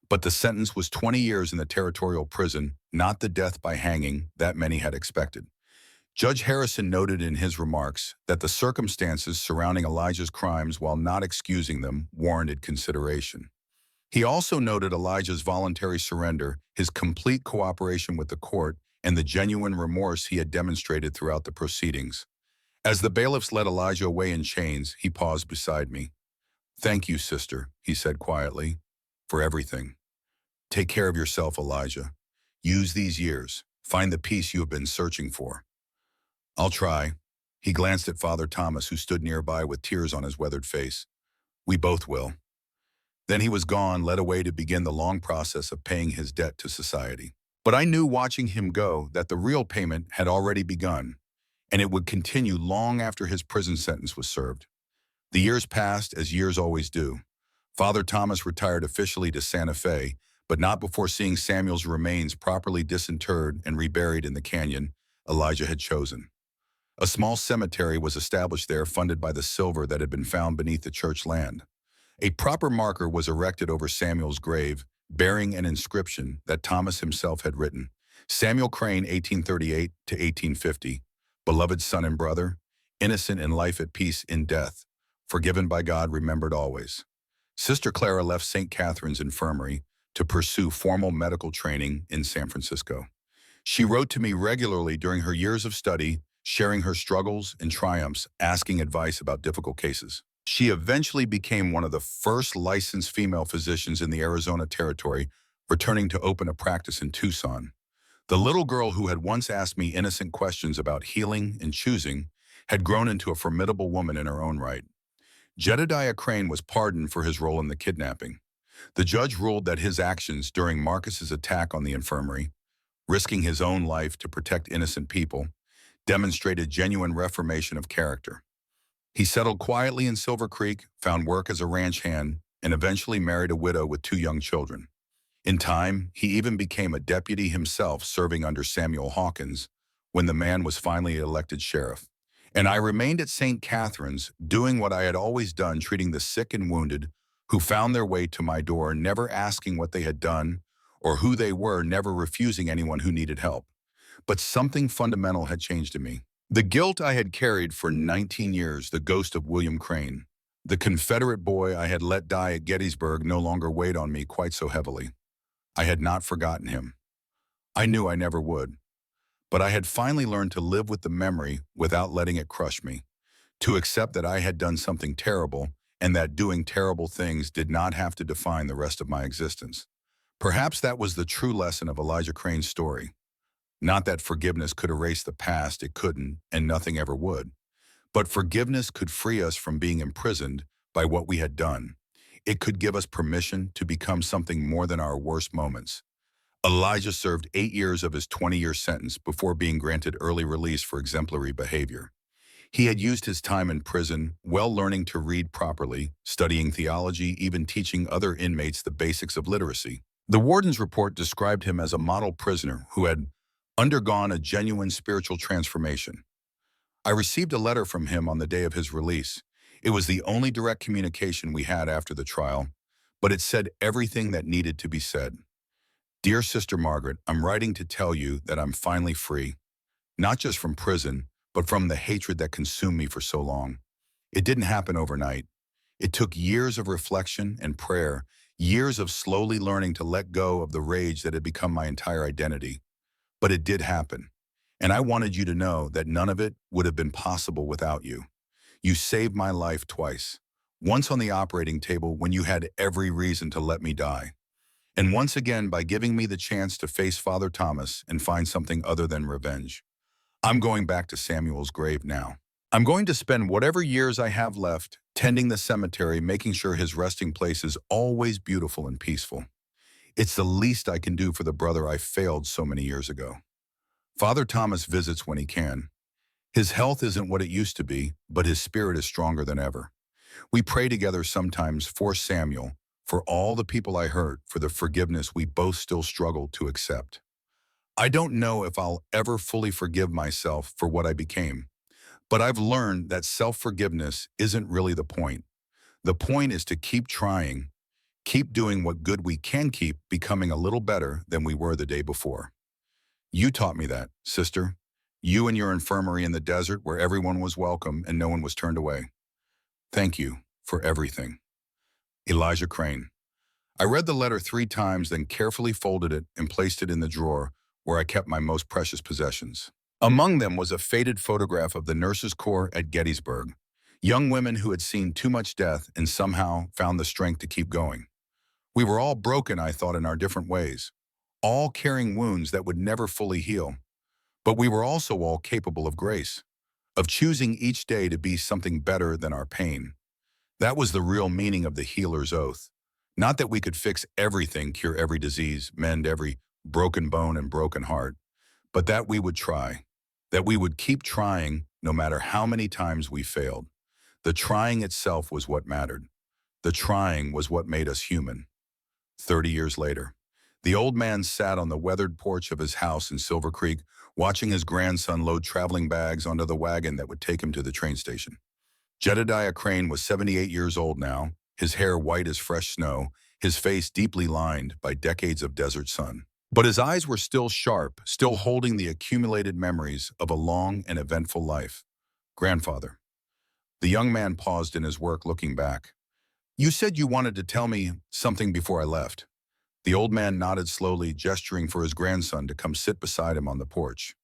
Speaker 1: But the sentence was 20 years in the territorial prison, not the death by hanging that many had expected. Judge Harrison noted in his remarks that the circumstances surrounding Elijah's crimes, while not excusing them, warranted consideration. He also noted Elijah's voluntary surrender, his complete cooperation with the court, and the genuine remorse he had demonstrated throughout the proceedings. As the bailiffs led Elijah away in chains, he paused beside me. "Thank you, sister," he said quietly, "for everything. Take care of yourself, Elijah. Use these years. Find the peace you have been searching for." "I'll try." He glanced at Father Thomas, who stood nearby with tears on his weathered face. "We both will." Then he was gone, led away to begin the long process of paying his debt to society. But I knew, watching him go, that the real payment had already begun, and it would continue long after his prison sentence was served. The years passed, as years always do. Father Thomas retired officially to Santa Fe, but not before seeing Samuel's remains properly disinterred and reburied in the canyon Elijah had chosen. A small cemetery was established there, funded by the silver that had been found beneath the church land. A proper marker was erected over Samuel's grave, bearing an inscription that Thomas himself had written: "Samuel Crane, 1838 to 1850, beloved son and brother, innocent in life, at peace in death, forgiven by God, remembered always." Sister Clara left St. Catherine's Infirmary to pursue formal medical training in San Francisco. She wrote to me regularly during her years of study, sharing her struggles and triumphs, asking advice about difficult cases. She eventually became one of the first licensed female physicians in the Arizona territory, returning to open a practice in Tucson. The little girl who had once asked me innocent questions about healing and choosing had grown into a formidable woman in her own right. Jedediah Crane was pardoned for his role in the kidnapping. The judge ruled that his actions during Marcus's attack on the infirmary, risking his own life to protect innocent people, demonstrated genuine reformation of character. He settled quietly in Silver Creek, found work as a ranch hand, and eventually married a widow with 2 young children. In time, he even became a deputy himself, serving under Samuel Hawkins when the man was finally elected sheriff. And I remained at St. Catherine's, doing what I had always done, treating the sick and wounded who found their way to my door, never asking what they had done or who they were, never refusing anyone who needed help. But something fundamental had changed in me. The guilt I had carried for 19 years, the ghost of William Crane, the Confederate boy I had let die at Gettysburg, no longer weighed on me quite so heavily. I had not forgotten him. I knew I never would. But I had finally learned to live with the memory without letting it crush me, to accept that I had done something terrible and that doing terrible things did not have to define the rest of my existence. Perhaps that was the true lesson of Elijah Crane's story. Not that forgiveness could erase the past, it couldn't, and nothing ever would. But forgiveness could free us from being imprisoned by what we had done. It could give us permission to become something more than our worst moments. Elijah served 8 years of his 20-year sentence before being granted early release for exemplary behavior. He had used his time in prison well, learning to read properly, studying theology, even teaching other inmates the basics of literacy. The warden's report described him as a model prisoner who had undergone a genuine spiritual transformation. I received a letter from him on the day of his release. It was the only direct communication we had after the trial, but it said everything that needed to be said. Dear Sister Margaret, I'm writing to tell you that I'm finally free, not just from prison, but from the hatred that consumed me for so long. It didn't happen overnight. It took years of reflection and prayer, years of slowly learning to let go of the rage that had become my entire identity. But it did happen. And I wanted you to know that none of it would have been possible without you. You saved my life twice. Once on the operating table when you had every reason to let me die. And once again by giving me the chance to face Father Thomas and find something other than revenge. I'm going back to Samuel's grave now. I'm going to spend whatever years I have left tending the cemetery, making sure his resting place is always beautiful and peaceful. It's the least I can do for the brother I failed so many years ago. Father Thomas visits when he can. His health isn't what it used to be, but his spirit is stronger than ever. We pray together sometimes for Samuel, for all the people I hurt, for the forgiveness we both still struggle to accept. I don't know if I'll ever fully forgive myself for what I became, but I've learned that self-forgiveness isn't really the point. The point is to keep trying, keep doing what good we can, keep becoming a little better than we were the day before. You taught me that, sister. You and your infirmary in the desert where everyone was welcome and no one was turned away. Thank you for everything. Elijah Crane. I read the letter 3 times, then carefully folded it and placed it in the drawer where I kept my most precious possessions. Among them was a faded photograph of the nurses' corps at Gettysburg, young women who had seen too much death and somehow found the strength to keep going. We were all broken, I thought, in our different ways, all carrying wounds that would never fully heal. But we were also all capable of grace, of choosing each day to be something better than our pain. That was the real meaning of the healer's oath. Not that we could fix everything, cure every disease, mend every broken bone and broken heart, but that we would try, that we would keep trying no matter how many times we failed. The trying itself was what mattered. The trying was what made us human. 30 years later, the old man sat on the weathered porch of his house in Silver Creek, watching his grandson load traveling bags onto the wagon that would take him to the train station. Jedediah Crane was 78 years old now, his hair white as fresh snow, his face deeply lined by decades of desert sun. But his eyes were still sharp, still holding the accumulated memories of a long and eventful life. Grandfather. The young man paused in his work, looking back. You said you wanted to tell me something before I left. The old man nodded slowly, gesturing for his grandson to come sit beside him on the porch.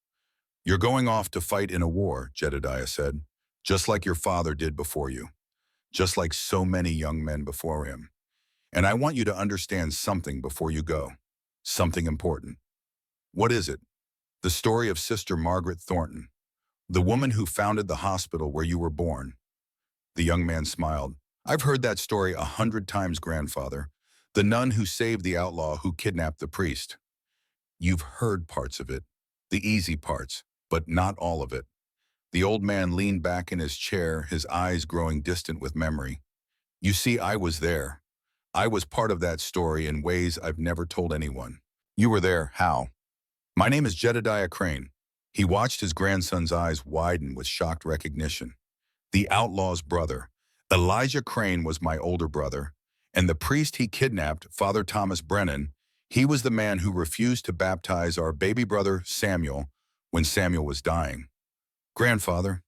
Speaker 1: You're going off to fight in a war, Jedediah said, just like your father did before you, just like so many young men before him. And I want you to understand something before you go. Something important. What is it? The story of Sister Margaret Thornton, the woman who founded the hospital where you were born. The young man smiled. I've heard that story 100 times, grandfather. The nun who saved the outlaw who kidnapped the priest. You've heard parts of it, the easy parts, but not all of it. The old man leaned back in his chair, his eyes growing distant with memory. You see, I was there. I was part of that story in ways I've never told anyone. You were there, how? My name is Jedediah Crane. He watched his grandson's eyes widen with shocked recognition. The outlaw's brother. Elijah Crane was my older brother, and the priest he kidnapped, Father Thomas Brennan, he was the man who refused to baptize our baby brother Samuel when Samuel was dying. Grandfather.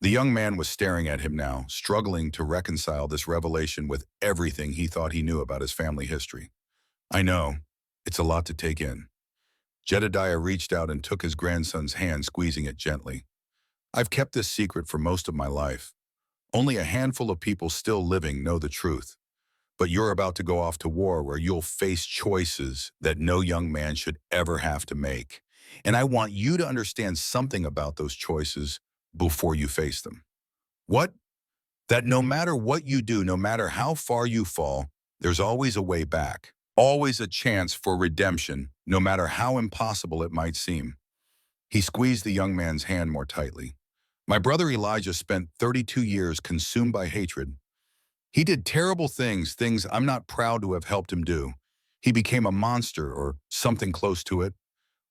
Speaker 1: The young man was staring at him now, struggling to reconcile this revelation with everything he thought he knew about his family history. I know, it's a lot to take in. Jedediah reached out and took his grandson's hand, squeezing it gently. I've kept this secret for most of my life. Only a handful of people still living know the truth. But you're about to go off to war where you'll face choices that no young man should ever have to make. And I want you to understand something about those choices before you face them. What? That no matter what you do, no matter how far you fall, there's always a way back. Always a chance for redemption, no matter how impossible it might seem. He squeezed the young man's hand more tightly. My brother Elijah spent 32 years consumed by hatred. He did terrible things I'm not proud to have helped him do. He became a monster or something close to it.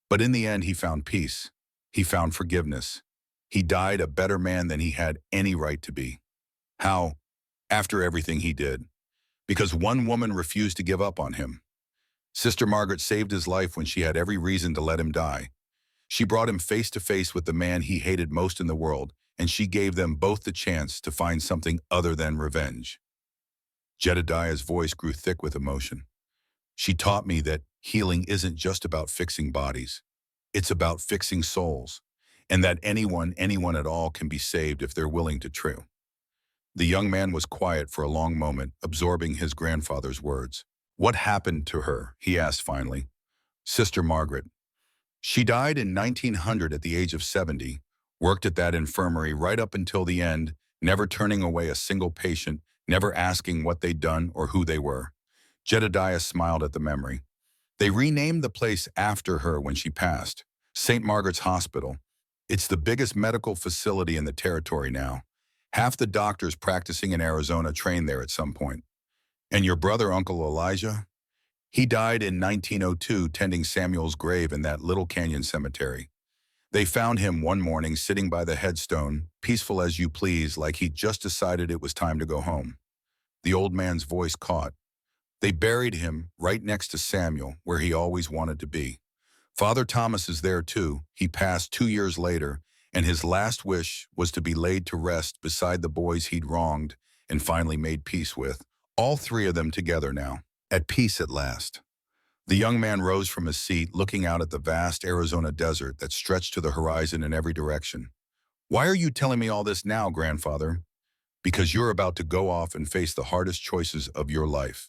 Speaker 1: But in the end, he found peace. He found forgiveness. He died a better man than he had any right to be. How? After everything he did. Because one woman refused to give up on him. Sister Margaret saved his life when she had every reason to let him die. She brought him face to face with the man he hated most in the world, and she gave them both the chance to find something other than revenge. Jedediah's voice grew thick with emotion. She taught me that healing isn't just about fixing bodies. It's about fixing souls, and that anyone at all can be saved if they're willing to try. The young man was quiet for a long moment, absorbing his grandfather's words. What happened to her? He asked finally. Sister Margaret. She died in 1900 at the age of 70, worked at that infirmary right up until the end, never turning away a single patient, never asking what they'd done or who they were. Jedediah smiled at the memory. They renamed the place after her when she passed, St. Margaret's Hospital. It's the biggest medical facility in the territory now. Half the doctors practicing in Arizona trained there at some point. And your brother, Uncle Elijah? He died in 1902 tending Samuel's grave in that Little Canyon cemetery. They found him one morning sitting by the headstone, peaceful as you please, like he'd just decided it was time to go home. The old man's voice caught. They buried him right next to Samuel, where he always wanted to be. Father Thomas is there too. He passed 2 years later, and his last wish was to be laid to rest beside the boys he'd wronged and finally made peace with. All three of them together now, at peace at last. The young man rose from his seat, looking out at the vast Arizona desert that stretched to the horizon in every direction. Why are you telling me all this now, grandfather? Because you're about to go off and face the hardest choices of your life.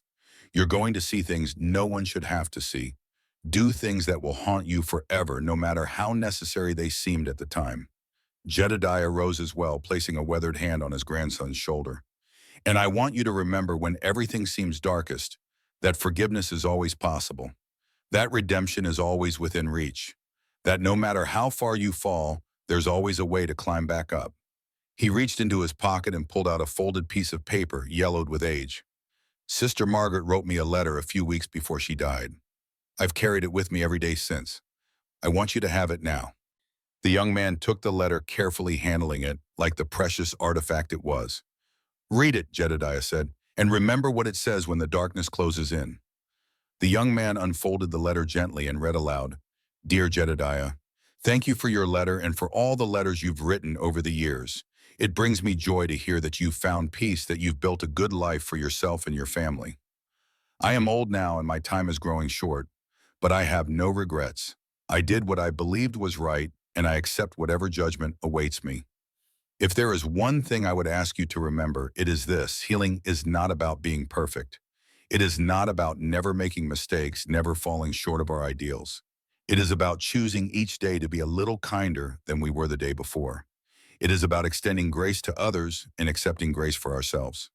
Speaker 1: You're going to see things no one should have to see. Do things that will haunt you forever, no matter how necessary they seemed at the time. Jedediah rose as well, placing a weathered hand on his grandson's shoulder. And I want you to remember, when everything seems darkest, that forgiveness is always possible. That redemption is always within reach. That no matter how far you fall, there's always a way to climb back up. He reached into his pocket and pulled out a folded piece of paper, yellowed with age. Sister Margaret wrote me a letter a few weeks before she died. I've carried it with me every day since. I want you to have it now. The young man took the letter, carefully handling it like the precious artifact it was. Read it, Jedediah said, and remember what it says when the darkness closes in. The young man unfolded the letter gently and read aloud. Dear Jedediah, thank you for your letter and for all the letters you've written over the years. It brings me joy to hear that you've found peace, that you've built a good life for yourself and your family. I am old now and my time is growing short, but I have no regrets. I did what I believed was right, and I accept whatever judgment awaits me. If there is one thing I would ask you to remember, it is this: healing is not about being perfect. It is not about never making mistakes, never falling short of our ideals. It is about choosing each day to be a little kinder than we were the day before. It is about extending grace to others and accepting grace for ourselves.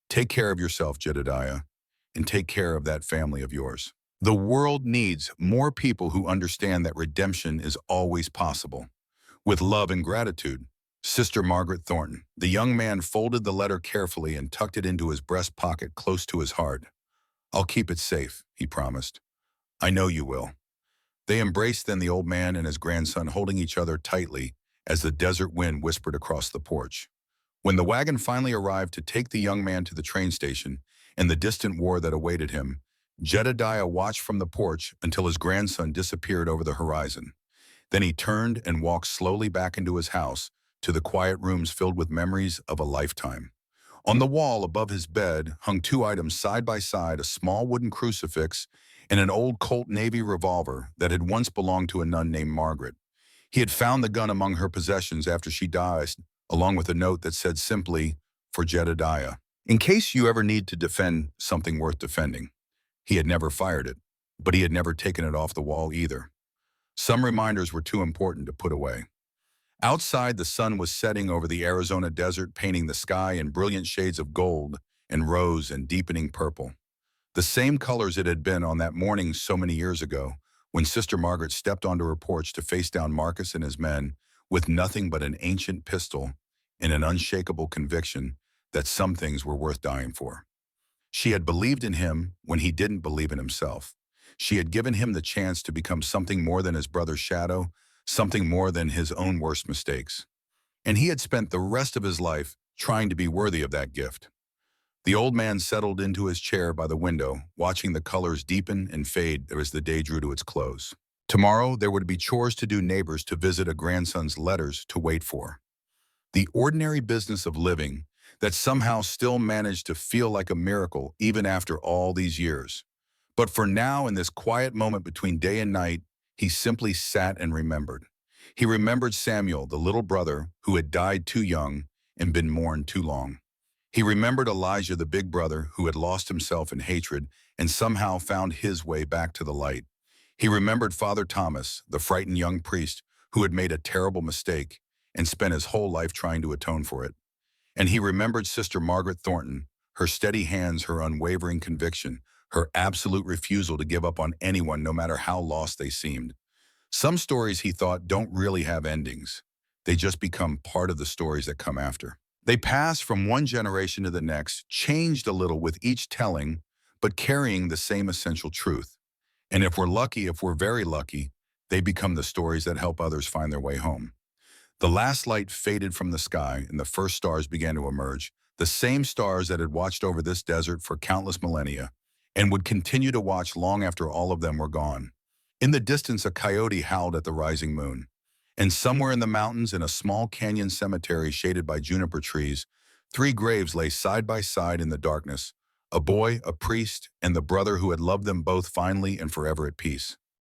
Speaker 1: Take care of yourself, Jedediah, and take care of that family of yours. The world needs more people who understand that redemption is always possible. With love and gratitude, Sister Margaret Thornton. The young man folded the letter carefully and tucked it into his breast pocket close to his heart. I'll keep it safe, he promised. I know you will. They embraced then, the old man and his grandson holding each other tightly as the desert wind whispered across the porch. When the wagon finally arrived to take the young man to the train station and the distant war that awaited him, Jedediah watched from the porch until his grandson disappeared over the horizon. Then he turned and walked slowly back into his house, to the quiet rooms filled with memories of a lifetime. On the wall above his bed hung two items side by side: a small wooden crucifix and an old Colt Navy revolver that had once belonged to a nun named Margaret. He had found the gun among her possessions after she died, along with a note that said simply, "For Jedediah, in case you ever need to defend something worth defending." He had never fired it, but he had never taken it off the wall either. Some reminders were too important to put away. Outside, the sun was setting over the Arizona desert, painting the sky in brilliant shades of gold and rose and deepening purple. The same colors it had been on that morning so many years ago, when Sister Margaret stepped onto her porch to face down Marcus and his men with nothing but an ancient pistol and an unshakable conviction that some things were worth dying for. She had believed in him when he didn't believe in himself. She had given him the chance to become something more than his brother's shadow, something more than his own worst mistakes. And he had spent the rest of his life trying to be worthy of that gift. The old man settled into his chair by the window, watching the colors deepen and fade as the day drew to its close. Tomorrow there would be chores to do, neighbors to visit, a grandson's letters to wait for. The ordinary business of living that somehow still managed to feel like a miracle even after all these years. But for now, in this quiet moment between day and night, he simply sat and remembered. He remembered Samuel, the little brother who had died too young and been mourned too long. He remembered Elijah, the big brother who had lost himself in hatred and somehow found his way back to the light. He remembered Father Thomas, the frightened young priest who had made a terrible mistake and spent his whole life trying to atone for it. And he remembered Sister Margaret Thornton, her steady hands, her unwavering conviction, her absolute refusal to give up on anyone no matter how lost they seemed. Some stories, he thought, don't really have endings. They just become part of the stories that come after. They pass from one generation to the next, changed a little with each telling, but carrying the same essential truth. And if we're lucky, if we're very lucky, they become the stories that help others find their way home. The last light faded from the sky and the first stars began to emerge, the same stars that had watched over this desert for countless millennia and would continue to watch long after all of them were gone. In the distance, a coyote howled at the rising moon. And somewhere in the mountains, in a small canyon cemetery shaded by juniper trees, three graves lay side by side in the darkness: a boy, a priest, and the brother who had loved them both finally and forever at peace.